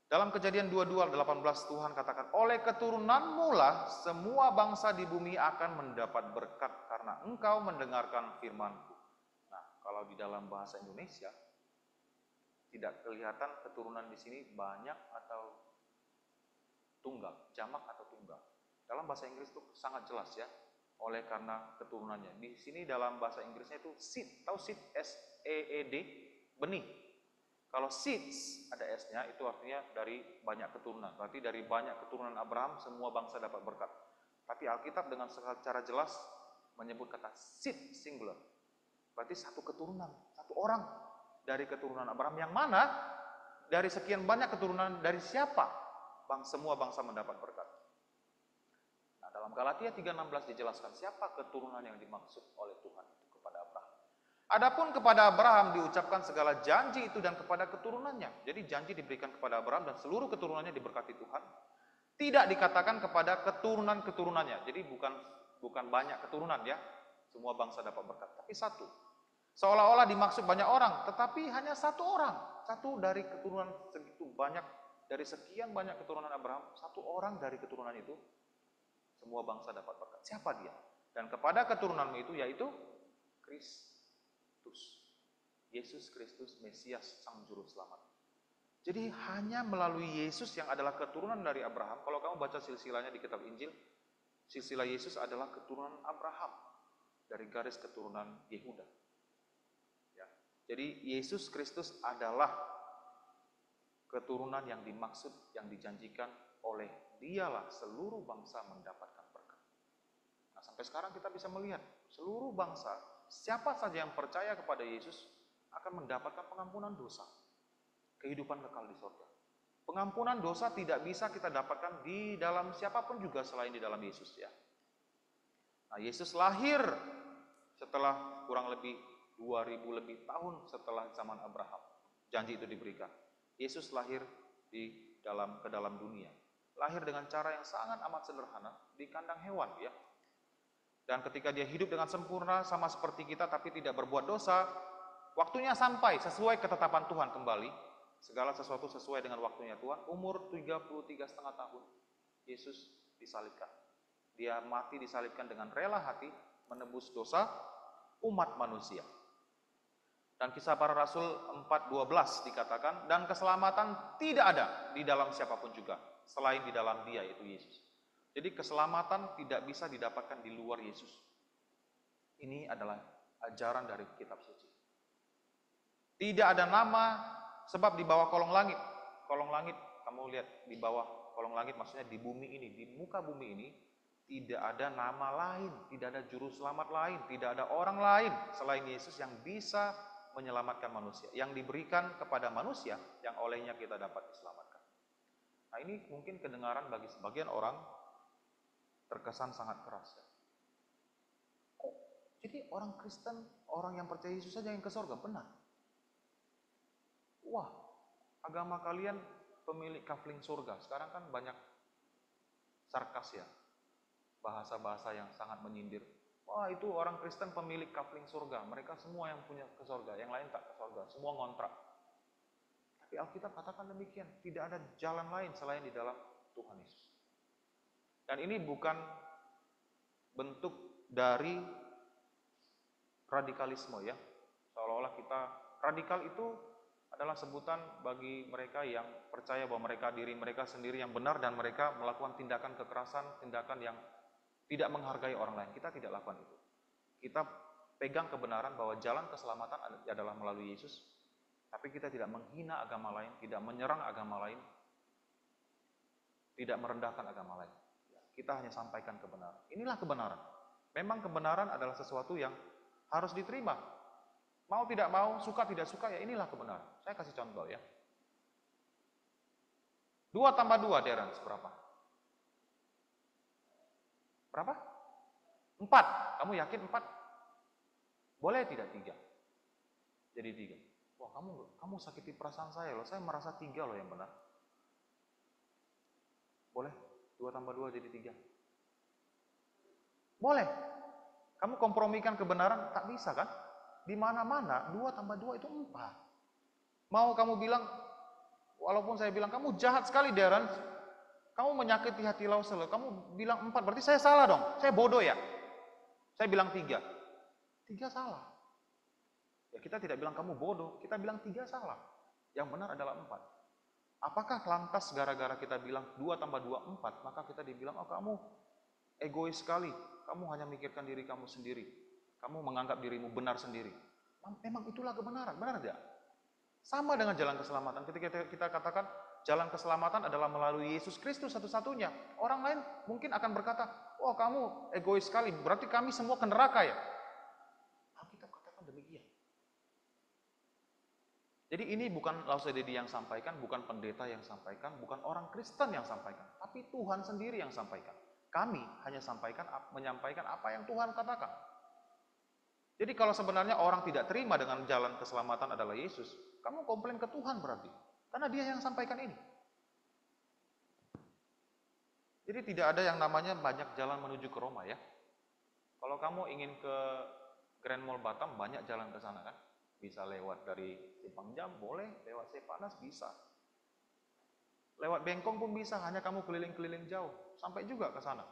Dalam Kejadian 22:18 Tuhan katakan, oleh keturunanmu lah semua bangsa di bumi akan mendapat berkat karena engkau mendengarkan firman-Ku. Nah, kalau di dalam bahasa Indonesia tidak kelihatan keturunan di sini banyak atau tunggal, jamak atau tunggal. Dalam bahasa Inggris itu sangat jelas ya, oleh karena keturunannya. Di sini dalam bahasa Inggrisnya itu seed, tahu seed, S-E-E-D, benih. Kalau seeds ada S-nya itu artinya dari banyak keturunan. Berarti dari banyak keturunan Abraham semua bangsa dapat berkat. Tapi Alkitab dengan secara jelas menyebut kata seed singular. Berarti satu keturunan, satu orang dari keturunan Abraham. Yang mana dari sekian banyak keturunan dari siapa semua bangsa mendapat berkat. Nah, dalam Galatia 3:16 dijelaskan siapa keturunan yang dimaksud oleh Tuhan itu kepada Abraham. Adapun kepada Abraham diucapkan segala janji itu dan kepada keturunannya. Jadi janji diberikan kepada Abraham dan seluruh keturunannya diberkati Tuhan. Tidak dikatakan kepada keturunan-keturunannya. Jadi bukan banyak keturunan ya. Semua bangsa dapat berkat, tapi satu. Seolah-olah dimaksud banyak orang, tetapi hanya satu orang. Satu dari keturunan segitu banyak, dari sekian banyak keturunan Abraham, satu orang dari keturunan itu semua bangsa dapat berkat. Siapa dia? Dan kepada keturunanmu itu yaitu Kristus. Yesus Kristus, Mesias, Sang Juru Selamat. Jadi hanya melalui Yesus yang adalah keturunan dari Abraham. Kalau kamu baca silsilahnya di kitab Injil, silsilah Yesus adalah keturunan Abraham dari garis keturunan Yehuda. Ya. Jadi Yesus Kristus adalah keturunan yang dimaksud, yang dijanjikan oleh Dialah seluruh bangsa mendapatkan berkat. Nah, sampai sekarang kita bisa melihat seluruh bangsa, siapa saja yang percaya kepada Yesus akan mendapatkan pengampunan dosa, kehidupan kekal di surga. Pengampunan dosa tidak bisa kita dapatkan di dalam siapapun juga selain di dalam Yesus ya. Nah, Yesus lahir setelah kurang lebih 2000 lebih tahun setelah zaman Abraham. Janji itu diberikan. Yesus lahir ke dalam dunia. Lahir dengan cara yang sangat amat sederhana di kandang hewan ya. Dan ketika dia hidup dengan sempurna sama seperti kita tapi tidak berbuat dosa, waktunya sampai sesuai ketetapan Tuhan kembali. Segala sesuatu sesuai dengan waktunya Tuhan. Umur 33,5 tahun, Yesus disalibkan. Dia mati disalibkan dengan rela hati menebus dosa umat manusia. Dan Kisah Para Rasul 4:12 dikatakan, dan keselamatan tidak ada di dalam siapapun juga, selain di dalam Dia, yaitu Yesus. Jadi keselamatan tidak bisa didapatkan di luar Yesus. Ini adalah ajaran dari kitab suci. Tidak ada nama, sebab di bawah kolong langit, kamu lihat di bawah kolong langit, maksudnya di bumi ini, di muka bumi ini, tidak ada nama lain, tidak ada juru selamat lain, tidak ada orang lain selain Yesus yang bisa menyelamatkan manusia, yang diberikan kepada manusia, yang olehnya kita dapat diselamatkan. Nah, ini mungkin kedengaran bagi sebagian orang terkesan sangat keras. Kok jadi orang Kristen, orang yang percaya Yesus saja yang ke surga? Benar. Wah, agama kalian pemilik kafling surga. Sekarang kan banyak sarkas ya. bahasa-bahasa yang sangat menyindir. Wah, itu orang Kristen pemilik kafling surga, mereka semua yang punya ke surga, yang lain tak ke surga, semua ngontrak. Tapi Alkitab katakan demikian, tidak ada jalan lain selain di dalam Tuhan Yesus. Dan ini bukan bentuk dari radikalisme ya, seolah-olah kita radikal itu adalah sebutan bagi mereka yang percaya bahwa diri mereka sendiri yang benar dan mereka melakukan tindakan kekerasan, tindakan yang tidak menghargai orang lain. Kita tidak lakukan itu. Kita pegang kebenaran bahwa jalan keselamatan adalah melalui Yesus, tapi kita tidak menghina agama lain, tidak menyerang agama lain, tidak merendahkan agama lain. Kita hanya sampaikan kebenaran. Inilah kebenaran. Memang kebenaran adalah sesuatu yang harus diterima. Mau tidak mau, suka tidak suka, ya inilah kebenaran. Saya kasih contoh ya. 2 tambah 2, Darren, seberapa? Berapa? 4. Kamu yakin 4? Boleh tidak 3? Jadi 3. Wah, kamu sakiti perasaan saya loh. Saya merasa 3 loh yang benar. Boleh? 2 tambah 2 jadi 3. Boleh. Kamu kompromikan kebenaran, tak bisa kan? Di mana-mana 2 tambah 2 itu 4. Mau kamu bilang, walaupun saya bilang, kamu jahat sekali Darren, kamu menyakiti hati Lausel, kamu bilang 4, berarti saya salah dong, saya bodoh ya? Saya bilang 3. 3 salah. Ya kita tidak bilang kamu bodoh, kita bilang 3 salah. Yang benar adalah 4. Apakah lantas gara-gara kita bilang 2 tambah 2, 4, maka kita dibilang, oh kamu egois sekali, kamu hanya mikirkan diri kamu sendiri. Kamu menganggap dirimu benar sendiri. Memang itulah kebenaran, benar tidak? Sama dengan jalan keselamatan. Ketika kita katakan jalan keselamatan adalah melalui Yesus Kristus satu-satunya. Orang lain mungkin akan berkata, oh kamu egois sekali, berarti kami semua ke neraka ya? Alkitab katakan demikian. Jadi ini bukan Lausel Dedi yang sampaikan, bukan pendeta yang sampaikan, bukan orang Kristen yang sampaikan, tapi Tuhan sendiri yang sampaikan. Kami hanya menyampaikan apa yang Tuhan katakan. Jadi kalau sebenarnya orang tidak terima dengan jalan keselamatan adalah Yesus, kamu komplain ke Tuhan berarti. Karena dia yang sampaikan ini. Jadi tidak ada yang namanya banyak jalan menuju ke Roma ya. Kalau kamu ingin ke Grand Mall Batam, banyak jalan ke sana kan. Bisa lewat dari Simpang Jam, boleh. Lewat Sepanas, bisa. Lewat Bengkong pun bisa, hanya kamu keliling-keliling jauh. Sampai juga ke sana.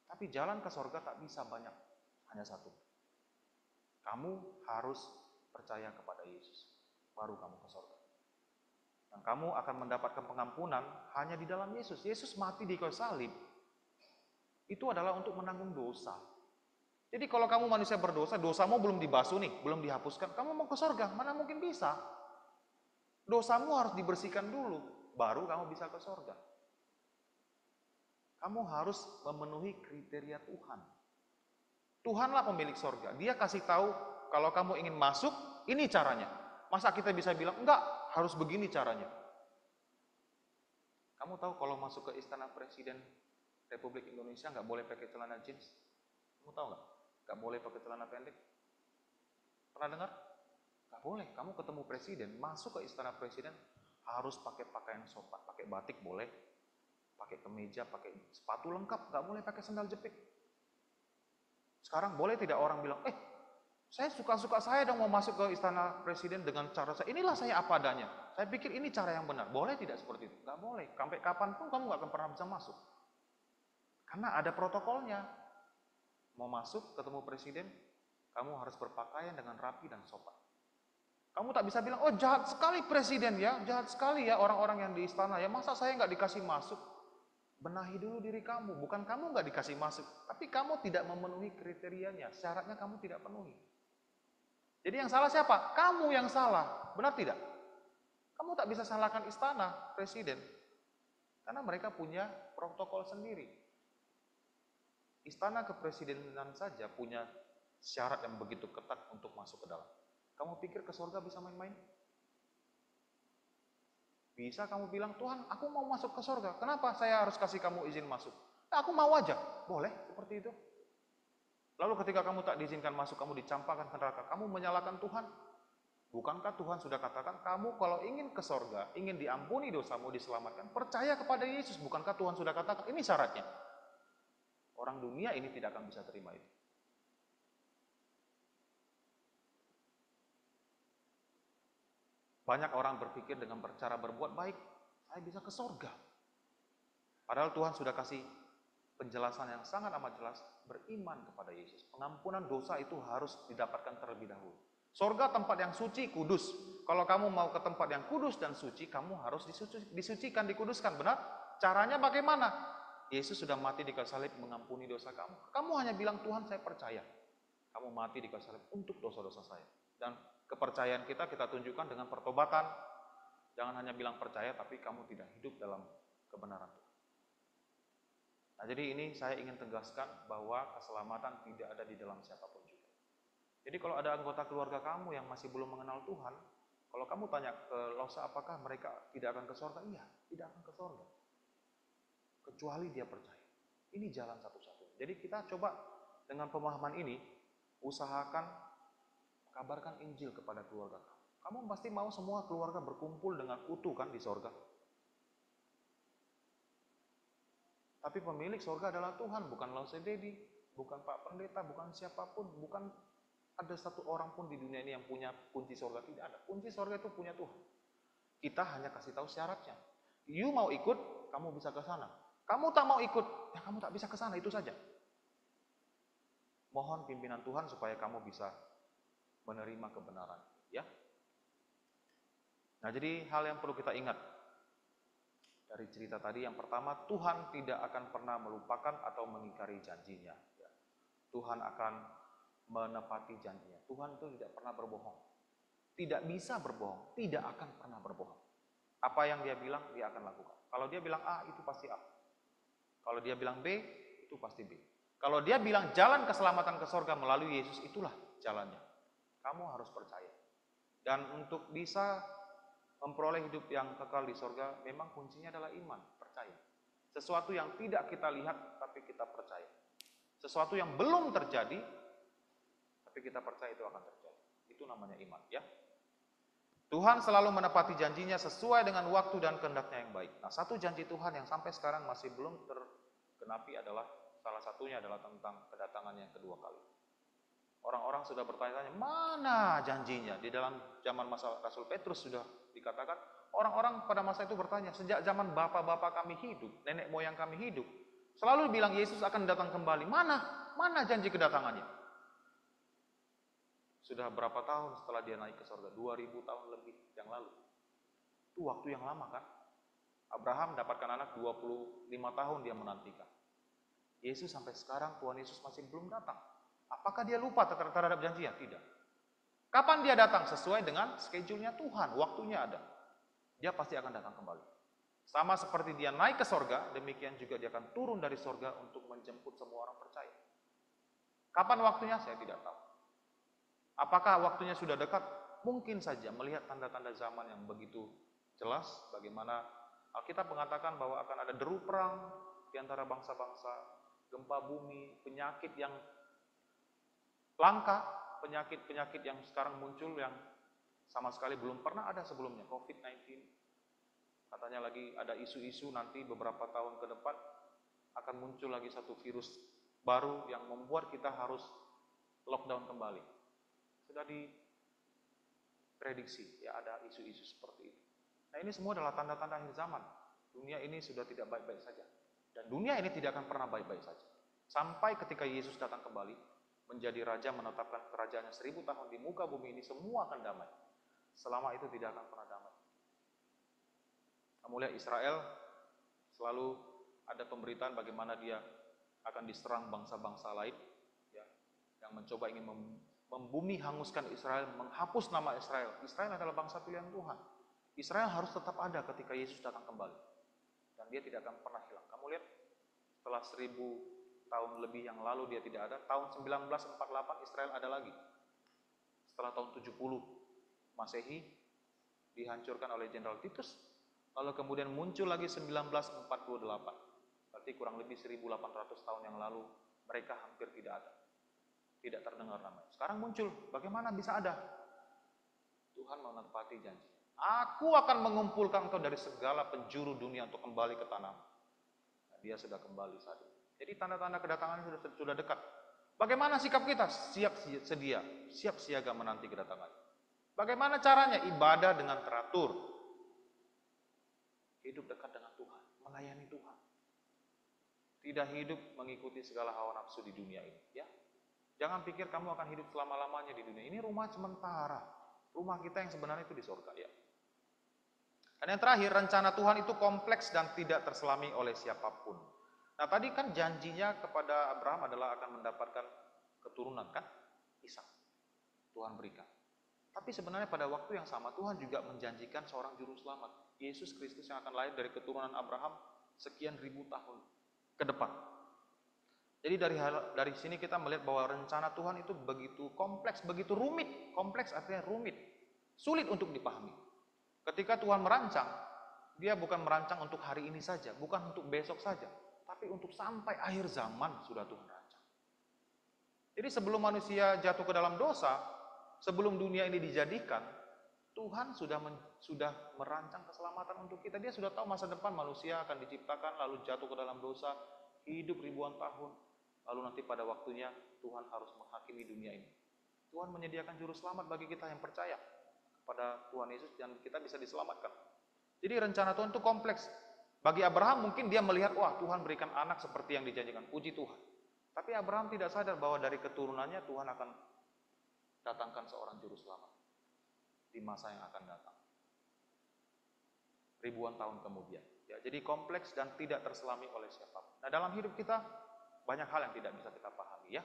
Tapi jalan ke sorga tak bisa banyak. Hanya satu. Kamu harus percaya kepada Yesus, baru kamu ke surga. Dan kamu akan mendapatkan pengampunan hanya di dalam Yesus. Yesus mati di kayu salib, itu adalah untuk menanggung dosa. Jadi kalau kamu manusia berdosa, dosamu belum dibasuh nih, belum dihapuskan, kamu mau ke surga, mana mungkin bisa? Dosamu harus dibersihkan dulu, baru kamu bisa ke surga. Kamu harus memenuhi kriteria Tuhan. Tuhanlah pemilik sorga. Dia kasih tahu kalau kamu ingin masuk, ini caranya. Masa kita bisa bilang, enggak, harus begini caranya. Kamu tahu kalau masuk ke istana Presiden Republik Indonesia nggak boleh pakai celana jeans? Kamu tahu nggak? Nggak boleh pakai celana pendek? Pernah dengar? Nggak boleh. Kamu ketemu Presiden, masuk ke istana Presiden harus pakai pakaian sopan, pakai batik boleh, pakai kemeja, pakai sepatu lengkap, nggak boleh pakai sandal jepit. Sekarang boleh tidak orang bilang, saya suka-suka saya dong mau masuk ke istana Presiden dengan cara saya, inilah saya apa adanya. Saya pikir ini cara yang benar. Boleh tidak seperti itu? Nggak boleh. Sampai kapanpun kamu nggak akan pernah bisa masuk. Karena ada protokolnya. Mau masuk ketemu Presiden, kamu harus berpakaian dengan rapi dan sopan. Kamu tak bisa bilang, oh jahat sekali Presiden ya, jahat sekali ya orang-orang yang di istana ya, masa saya nggak dikasih masuk? Benahi dulu diri kamu, bukan kamu nggak dikasih masuk, tapi kamu tidak memenuhi kriterianya, syaratnya kamu tidak penuhi. Jadi yang salah siapa? Kamu yang salah, benar tidak? Kamu tak bisa salahkan istana, Presiden, karena mereka punya protokol sendiri. Istana kepresidenan saja punya syarat yang begitu ketat untuk masuk ke dalam. Kamu pikir ke surga bisa main-main? Bisa kamu bilang, Tuhan aku mau masuk ke surga, kenapa saya harus kasih kamu izin masuk? Aku mau aja, boleh seperti itu. Lalu ketika kamu tak diizinkan masuk, kamu dicampakkan ke neraka, kamu menyalahkan Tuhan. Bukankah Tuhan sudah katakan, kamu kalau ingin ke surga, ingin diampuni dosamu, diselamatkan, percaya kepada Yesus. Bukankah Tuhan sudah katakan, ini syaratnya. Orang dunia ini tidak akan bisa terima itu. Banyak orang berpikir dengan cara berbuat baik, saya bisa ke sorga. Padahal Tuhan sudah kasih penjelasan yang sangat amat jelas, beriman kepada Yesus. Pengampunan dosa itu harus didapatkan terlebih dahulu. Sorga tempat yang suci, kudus. Kalau kamu mau ke tempat yang kudus dan suci, kamu harus disucikan, dikuduskan. Benar? Caranya bagaimana? Yesus sudah mati di kayu salib mengampuni dosa kamu. Kamu hanya bilang, Tuhan saya percaya. Kamu mati di kayu salib untuk dosa-dosa saya. Dan kepercayaan kita tunjukkan dengan pertobatan. Jangan hanya bilang percaya, tapi kamu tidak hidup dalam kebenaran Tuhan. Nah, jadi ini saya ingin tegaskan bahwa keselamatan tidak ada di dalam siapapun juga. Jadi kalau ada anggota keluarga kamu yang masih belum mengenal Tuhan, kalau kamu tanya ke Losa apakah mereka tidak akan ke surga? Iya, tidak akan ke surga. Kecuali dia percaya. Ini jalan satu-satunya. Jadi kita coba dengan pemahaman ini, usahakan kabarkan Injil kepada keluarga kamu. Kamu pasti mau semua keluarga berkumpul dengan utuh kan di surga. Tapi pemilik surga adalah Tuhan, bukan Lause Dedi, bukan Pak Pendeta, bukan siapapun, bukan ada satu orang pun di dunia ini yang punya kunci surga, tidak ada. Kunci surga itu punya Tuhan. Kita hanya kasih tahu syaratnya. You mau ikut, kamu bisa ke sana. Kamu tak mau ikut, ya kamu tak bisa ke sana, itu saja. Mohon pimpinan Tuhan supaya kamu bisa menerima kebenaran, ya. Nah, jadi hal yang perlu kita ingat dari cerita tadi, yang pertama, Tuhan tidak akan pernah melupakan atau mengingkari janjinya. Tuhan akan menepati janjinya. Tuhan itu tidak pernah berbohong. Tidak bisa berbohong, tidak akan pernah berbohong. Apa yang dia bilang, dia akan lakukan. Kalau dia bilang A, itu pasti A. Kalau dia bilang B, itu pasti B. Kalau dia bilang jalan keselamatan ke surga melalui Yesus, itulah jalannya. Kamu harus percaya. Dan untuk bisa memperoleh hidup yang kekal di surga, memang kuncinya adalah iman, percaya. Sesuatu yang tidak kita lihat, tapi kita percaya. Sesuatu yang belum terjadi, tapi kita percaya itu akan terjadi. Itu namanya iman, ya. Tuhan selalu menepati janjinya sesuai dengan waktu dan kehendaknya yang baik. Nah, satu janji Tuhan yang sampai sekarang masih belum tergenapi adalah, salah satunya adalah tentang kedatangannya yang kedua kali. Orang-orang sudah bertanya-tanya, mana janjinya? Di dalam zaman masa Rasul Petrus sudah dikatakan, orang-orang pada masa itu bertanya, sejak zaman bapak-bapak kami hidup, nenek moyang kami hidup, selalu bilang Yesus akan datang kembali. Mana janji kedatangannya? Sudah berapa tahun setelah dia naik ke surga? 2000 tahun lebih yang lalu. Itu waktu yang lama kan? Abraham dapatkan anak 25 tahun dia menantikan. Yesus sampai sekarang, Tuhan Yesus masih belum datang. Apakah dia lupa terhadap janjinya? Tidak. Kapan dia datang? Sesuai dengan schedule-nya Tuhan, waktunya ada. Dia pasti akan datang kembali. Sama seperti dia naik ke sorga, demikian juga dia akan turun dari sorga untuk menjemput semua orang percaya. Kapan waktunya? Saya tidak tahu. Apakah waktunya sudah dekat? Mungkin saja melihat tanda-tanda zaman yang begitu jelas, bagaimana Alkitab mengatakan bahwa akan ada deru perang di antara bangsa-bangsa, gempa bumi, penyakit yang langka, penyakit-penyakit yang sekarang muncul yang sama sekali belum pernah ada sebelumnya, COVID-19. Katanya lagi ada isu-isu nanti beberapa tahun ke depan akan muncul lagi satu virus baru yang membuat kita harus lockdown kembali. Sudah diprediksi, ya ada isu-isu seperti itu. Nah, ini semua adalah tanda-tanda akhir zaman. Dunia ini sudah tidak baik-baik saja. Dan dunia ini tidak akan pernah baik-baik saja. Sampai ketika Yesus datang kembali, menjadi raja, menetapkan kerajaannya 1000 tahun di muka bumi ini, semua akan damai. Selama itu tidak akan pernah damai. Kamu lihat Israel, selalu ada pemberitaan bagaimana dia akan diserang bangsa-bangsa lain, ya, yang mencoba ingin membumi hanguskan Israel, menghapus nama Israel. Israel adalah bangsa pilihan Tuhan. Israel harus tetap ada ketika Yesus datang kembali. Dan dia tidak akan pernah hilang. Kamu lihat, setelah 1000 tahun lebih yang lalu dia tidak ada, tahun 1948 Israel ada lagi. Setelah tahun 70 Masehi dihancurkan oleh Jenderal Titus, lalu kemudian muncul lagi 1948. Berarti kurang lebih 1800 tahun yang lalu mereka hampir tidak ada. Tidak terdengar namanya. Sekarang muncul, bagaimana bisa ada? Tuhan menepati janji. Aku akan mengumpulkan engkau dari segala penjuru dunia untuk kembali ke tanah. Nah, dia sudah kembali saat ini. Jadi tanda-tanda kedatangan sudah dekat. Bagaimana sikap kita? Siap sedia, siap siaga menanti kedatangan. Bagaimana caranya? Ibadah dengan teratur. Hidup dekat dengan Tuhan, melayani Tuhan. Tidak hidup mengikuti segala hawa nafsu di dunia ini, ya. Jangan pikir kamu akan hidup selama-lamanya di dunia. Ini rumah sementara. Rumah kita yang sebenarnya itu di surga, ya. Dan yang terakhir, rencana Tuhan itu kompleks dan tidak terselami oleh siapapun. Nah, tadi kan janjinya kepada Abraham adalah akan mendapatkan keturunan, kan? Ishak. Tuhan berikan. Tapi sebenarnya pada waktu yang sama Tuhan juga menjanjikan seorang juru selamat, Yesus Kristus, yang akan lahir dari keturunan Abraham sekian ribu tahun ke depan. Jadi dari sini kita melihat bahwa rencana Tuhan itu begitu kompleks, begitu rumit. Kompleks artinya rumit, sulit untuk dipahami. Ketika Tuhan merancang, dia bukan merancang untuk hari ini saja, bukan untuk besok saja, tapi untuk sampai akhir zaman sudah Tuhan rancang. Jadi sebelum manusia jatuh ke dalam dosa, sebelum dunia ini dijadikan, Tuhan sudah merancang keselamatan untuk kita. Dia sudah tahu masa depan manusia akan diciptakan, lalu jatuh ke dalam dosa, hidup ribuan tahun, lalu nanti pada waktunya Tuhan harus menghakimi dunia ini. Tuhan menyediakan juru selamat bagi kita yang percaya kepada Tuhan Yesus, dan kita bisa diselamatkan. Jadi rencana Tuhan itu kompleks. Bagi Abraham mungkin dia melihat, wah, Tuhan berikan anak seperti yang dijanjikan, puji Tuhan. Tapi Abraham tidak sadar bahwa dari keturunannya Tuhan akan datangkan seorang juru selamat di masa yang akan datang. Ribuan tahun kemudian. Ya, jadi kompleks dan tidak terselami oleh siapapun. Nah, dalam hidup kita banyak hal yang tidak bisa kita pahami, ya.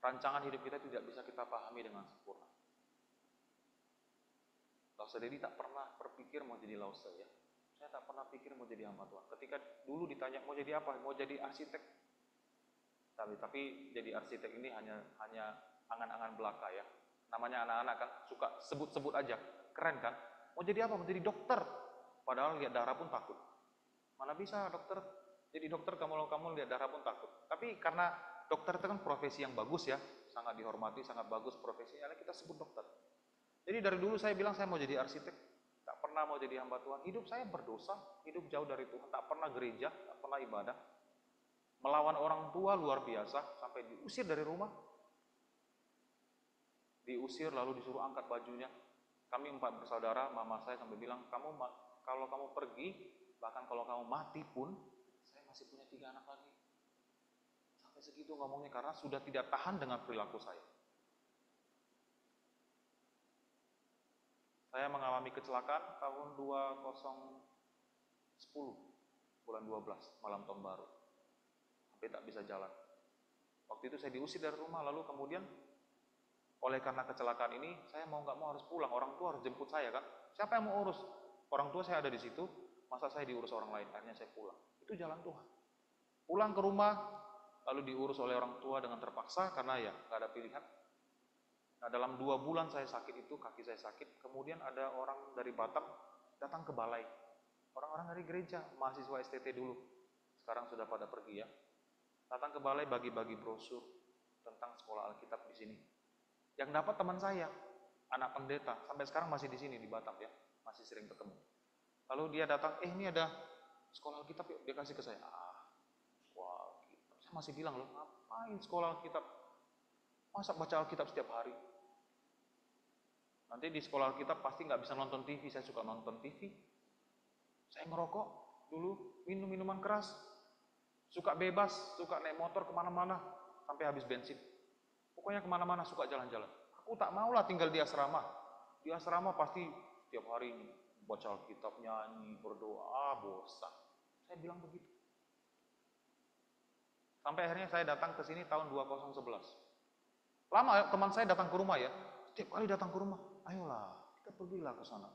Rancangan hidup kita tidak bisa kita pahami dengan sempurna. Lause Dedi tak pernah berpikir mau jadi Lause, ya. Saya tak pernah pikir mau jadi hamba Tuhan. Ketika dulu ditanya mau jadi apa, mau jadi arsitek. Tapi jadi arsitek ini hanya angan-angan belaka, ya. Namanya anak-anak kan suka sebut-sebut aja, keren kan? Mau jadi apa? Mau jadi dokter. Padahal lihat darah pun takut. Mana bisa dokter? Jadi dokter kamu lihat darah pun takut. Tapi karena dokter itu kan profesi yang bagus, ya, sangat dihormati, sangat bagus profesinya, kita sebut dokter. Jadi dari dulu saya bilang saya mau jadi arsitek, tak pernah mau jadi hamba Tuhan. Hidup saya berdosa, hidup jauh dari Tuhan, tak pernah gereja, tak pernah ibadah. Melawan orang tua luar biasa, sampai diusir dari rumah. Diusir lalu disuruh angkat bajunya. Kami 4 bersaudara, mama saya sampai bilang, kalau kamu pergi, bahkan kalau kamu mati pun, saya masih punya 3 anak lagi. Sampai segitu ngomongnya, karena sudah tidak tahan dengan perilaku saya. Saya mengalami kecelakaan tahun 2010, bulan 12, malam tahun baru. Sampai tak bisa jalan. Waktu itu saya diusir dari rumah, lalu kemudian oleh karena kecelakaan ini, saya mau nggak mau harus pulang. Orang tua harus jemput saya, kan? Siapa yang mau urus? Orang tua saya ada di situ, masa saya diurus orang lain? Akhirnya saya pulang. Itu jalan Tuhan. Pulang ke rumah, lalu diurus oleh orang tua dengan terpaksa, karena ya nggak ada pilihan. Nah, dalam 2 bulan saya sakit itu, kaki saya sakit. Kemudian ada orang dari Batam datang ke balai. Orang-orang dari gereja, mahasiswa STT dulu. Sekarang sudah pada pergi, ya. Datang ke balai bagi-bagi brosur tentang sekolah Alkitab di sini. Yang dapat teman saya, anak pendeta, sampai sekarang masih di sini di Batam, ya, masih sering ketemu. Lalu dia datang, ini ada sekolah Alkitab, yuk. Dia kasih ke saya. Sekolah Alkitab. Saya masih bilang, loh, ngapain sekolah Alkitab? Masa baca Alkitab setiap hari? Nanti di sekolah Alkitab pasti nggak bisa nonton TV. Saya suka nonton TV. Saya ngerokok dulu, minum minuman keras, suka bebas, suka naik motor kemana-mana sampai habis bensin. Pokoknya kemana-mana suka jalan-jalan. Aku tak maulah tinggal di asrama. Di asrama pasti tiap hari baca Alkitab, nyanyi, berdoa, bosan. Saya bilang begitu. Sampai akhirnya saya datang ke sini tahun 2011. Lama teman saya datang ke rumah, ya. Setiap kali datang ke rumah, ayolah kita pergilah ke sana.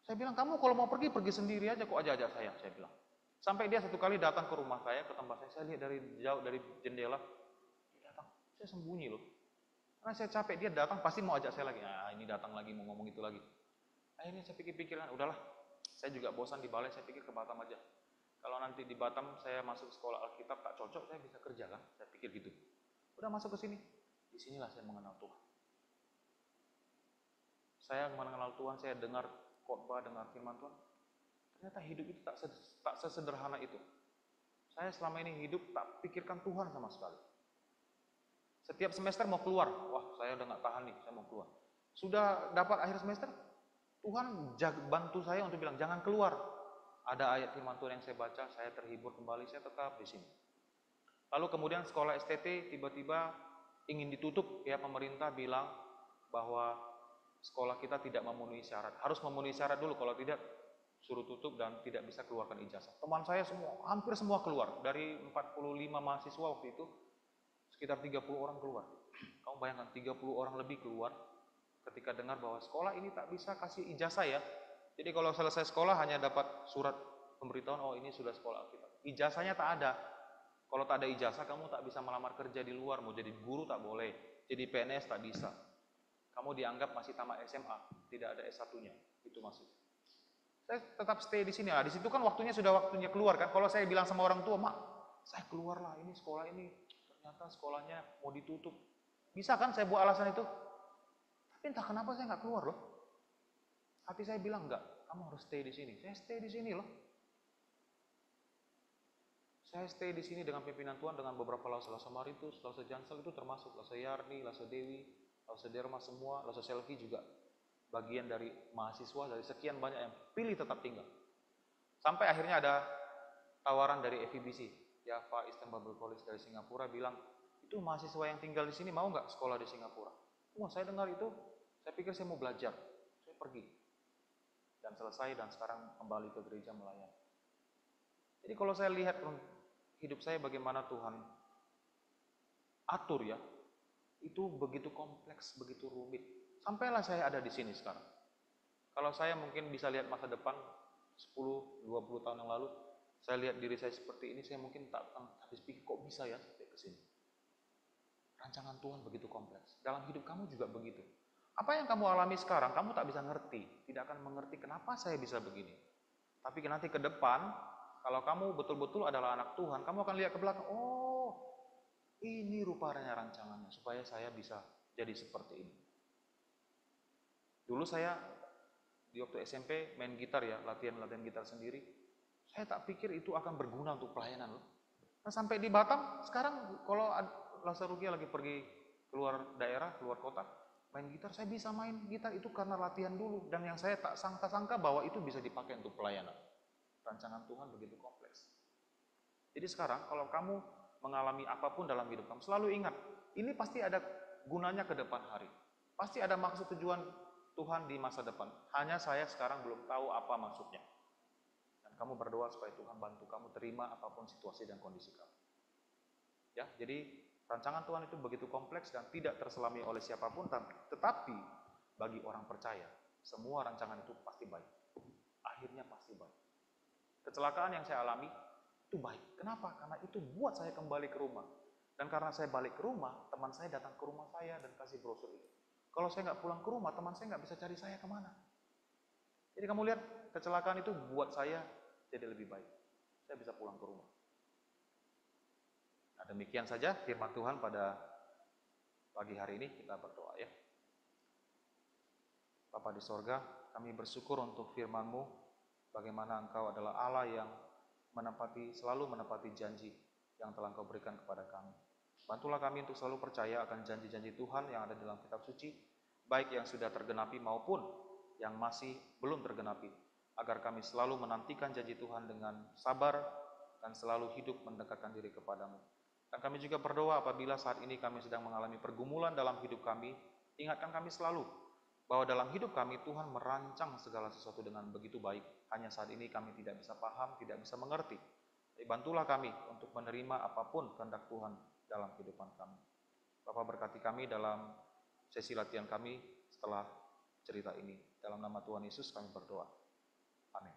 Saya bilang, kamu kalau mau pergi sendiri aja, kok ajak saya bilang. Sampai dia satu kali datang ke rumah saya, ke tempat saya lihat dari jauh dari jendela, dia datang, saya sembunyi loh. Karena saya capek, dia datang pasti mau ajak saya lagi. Ini datang lagi, mau ngomong itu lagi. Akhirnya saya pikir-pikirkan, udahlah, saya juga bosan di balai, saya pikir ke Batam aja. Kalau nanti di Batam saya masuk sekolah Alkitab tak cocok, saya bisa kerja kan? Saya pikir gitu. Udah masuk ke sini. Disinilah saya mengenal Tuhan. Saya mengenal Tuhan, saya dengar khotbah, dengar firman Tuhan. Ternyata hidup itu tak sesederhana itu. Saya selama ini hidup tak pikirkan Tuhan sama sekali. Setiap semester mau keluar, wah saya udah gak tahan nih, saya mau keluar. Sudah dapat akhir semester, Tuhan bantu saya untuk bilang, jangan keluar. Ada ayat firman Tuhan yang saya baca, saya terhibur kembali, saya tetap di sini. Lalu kemudian sekolah STT tiba-tiba ingin ditutup, ya pemerintah bilang bahwa sekolah kita tidak memenuhi syarat. Harus memenuhi syarat dulu, kalau tidak suruh tutup dan tidak bisa keluarkan ijazah. Teman saya semua, hampir semua keluar. Dari 45 mahasiswa waktu itu, sekitar 30 orang keluar. Kamu bayangkan 30 orang lebih keluar ketika dengar bahwa sekolah ini tak bisa kasih ijazah ya. Jadi kalau selesai sekolah hanya dapat surat pemberitahuan, oh ini sudah sekolah kita. Ijazahnya tak ada. Kalau tak ada ijazah, kamu tak bisa melamar kerja di luar. Mau jadi guru tak boleh, jadi PNS tak bisa. Kamu dianggap masih tamat SMA, tidak ada S1-nya. Itu maksudnya. Saya tetap stay di sini. Di situ kan waktunya sudah waktunya keluar kan. Kalau saya bilang sama orang tua, mak, saya keluar lah. Ini sekolah ini ternyata sekolahnya mau ditutup. Bisa kan saya buat alasan itu? Tapi entah kenapa saya nggak keluar loh. Hati saya bilang enggak, kamu harus stay di sini. Saya stay di sini loh. Saya stay di sini dengan pimpinan Tuhan, dengan beberapa Lause Maritus, Lause Jansel itu termasuk Lause Yarni, Lause Dewi, Lause Derma semua, Lause Selvi juga bagian dari mahasiswa dari sekian banyak yang pilih tetap tinggal. Sampai akhirnya ada tawaran dari FEBC, Java Eastern Bible College dari Singapura bilang, itu mahasiswa yang tinggal di sini mau nggak sekolah di Singapura? Wah, saya dengar itu, saya pikir saya mau belajar, saya pergi. Dan selesai dan sekarang kembali ke gereja melayani. Jadi kalau saya lihat hidup saya bagaimana Tuhan atur ya, itu begitu kompleks, begitu rumit. Sampailah saya ada di sini sekarang. Kalau saya mungkin bisa lihat masa depan 10-20 tahun yang lalu, saya lihat diri saya seperti ini, saya mungkin tak habis pikir kok bisa ya sampai ke sini. Rancangan Tuhan begitu kompleks. Dalam hidup kamu juga begitu. Apa yang kamu alami sekarang, kamu tak bisa ngerti, tidak akan mengerti kenapa saya bisa begini. Tapi nanti ke depan, kalau kamu betul-betul adalah anak Tuhan, kamu akan lihat ke belakang, oh ini rupanya rancangannya, supaya saya bisa jadi seperti ini. Dulu saya di waktu SMP main gitar ya, latihan gitar sendiri. Saya tak pikir itu akan berguna untuk pelayanan loh. Nah sampai di Batam, sekarang kalau Lause Rukia lagi pergi keluar daerah, keluar kota, main gitar, saya bisa main gitar itu karena latihan dulu. Dan yang saya tak sangka-sangka bahwa itu bisa dipakai untuk pelayanan. Rancangan Tuhan begitu kompleks. Jadi sekarang kalau kamu mengalami apapun dalam hidup kamu, selalu ingat, ini pasti ada gunanya ke depan hari. Pasti ada maksud tujuan Tuhan di masa depan. Hanya saya sekarang belum tahu apa maksudnya. Dan kamu berdoa supaya Tuhan bantu kamu terima apapun situasi dan kondisi kamu. Ya, jadi rancangan Tuhan itu begitu kompleks dan tidak terselami oleh siapapun, tetapi bagi orang percaya, semua rancangan itu pasti baik. Akhirnya pasti baik. Kecelakaan yang saya alami itu baik. Kenapa? Karena itu buat saya kembali ke rumah. Dan karena saya balik ke rumah, teman saya datang ke rumah saya dan kasih brosur itu. Kalau saya nggak pulang ke rumah, teman saya nggak bisa cari saya kemana. Jadi kamu lihat, kecelakaan itu buat saya jadi lebih baik. Saya bisa pulang ke rumah. Nah demikian saja firman Tuhan pada pagi hari ini, kita berdoa ya. Bapa di sorga, kami bersyukur untuk firman-Mu, bagaimana Engkau adalah Allah yang selalu menepati janji yang telah Engkau berikan kepada kami. Bantulah kami untuk selalu percaya akan janji-janji Tuhan yang ada dalam kitab suci, baik yang sudah tergenapi maupun yang masih belum tergenapi, agar kami selalu menantikan janji Tuhan dengan sabar dan selalu hidup mendekatkan diri kepadamu. Dan kami juga berdoa apabila saat ini kami sedang mengalami pergumulan dalam hidup kami, ingatkan kami selalu bahwa dalam hidup kami Tuhan merancang segala sesuatu dengan begitu baik. Hanya saat ini kami tidak bisa paham, tidak bisa mengerti. Jadi bantulah kami untuk menerima apapun kehendak Tuhan dalam kehidupan kami. Bapa berkati kami dalam sesi latihan kami setelah cerita ini. Dalam nama Tuhan Yesus kami berdoa. Amin.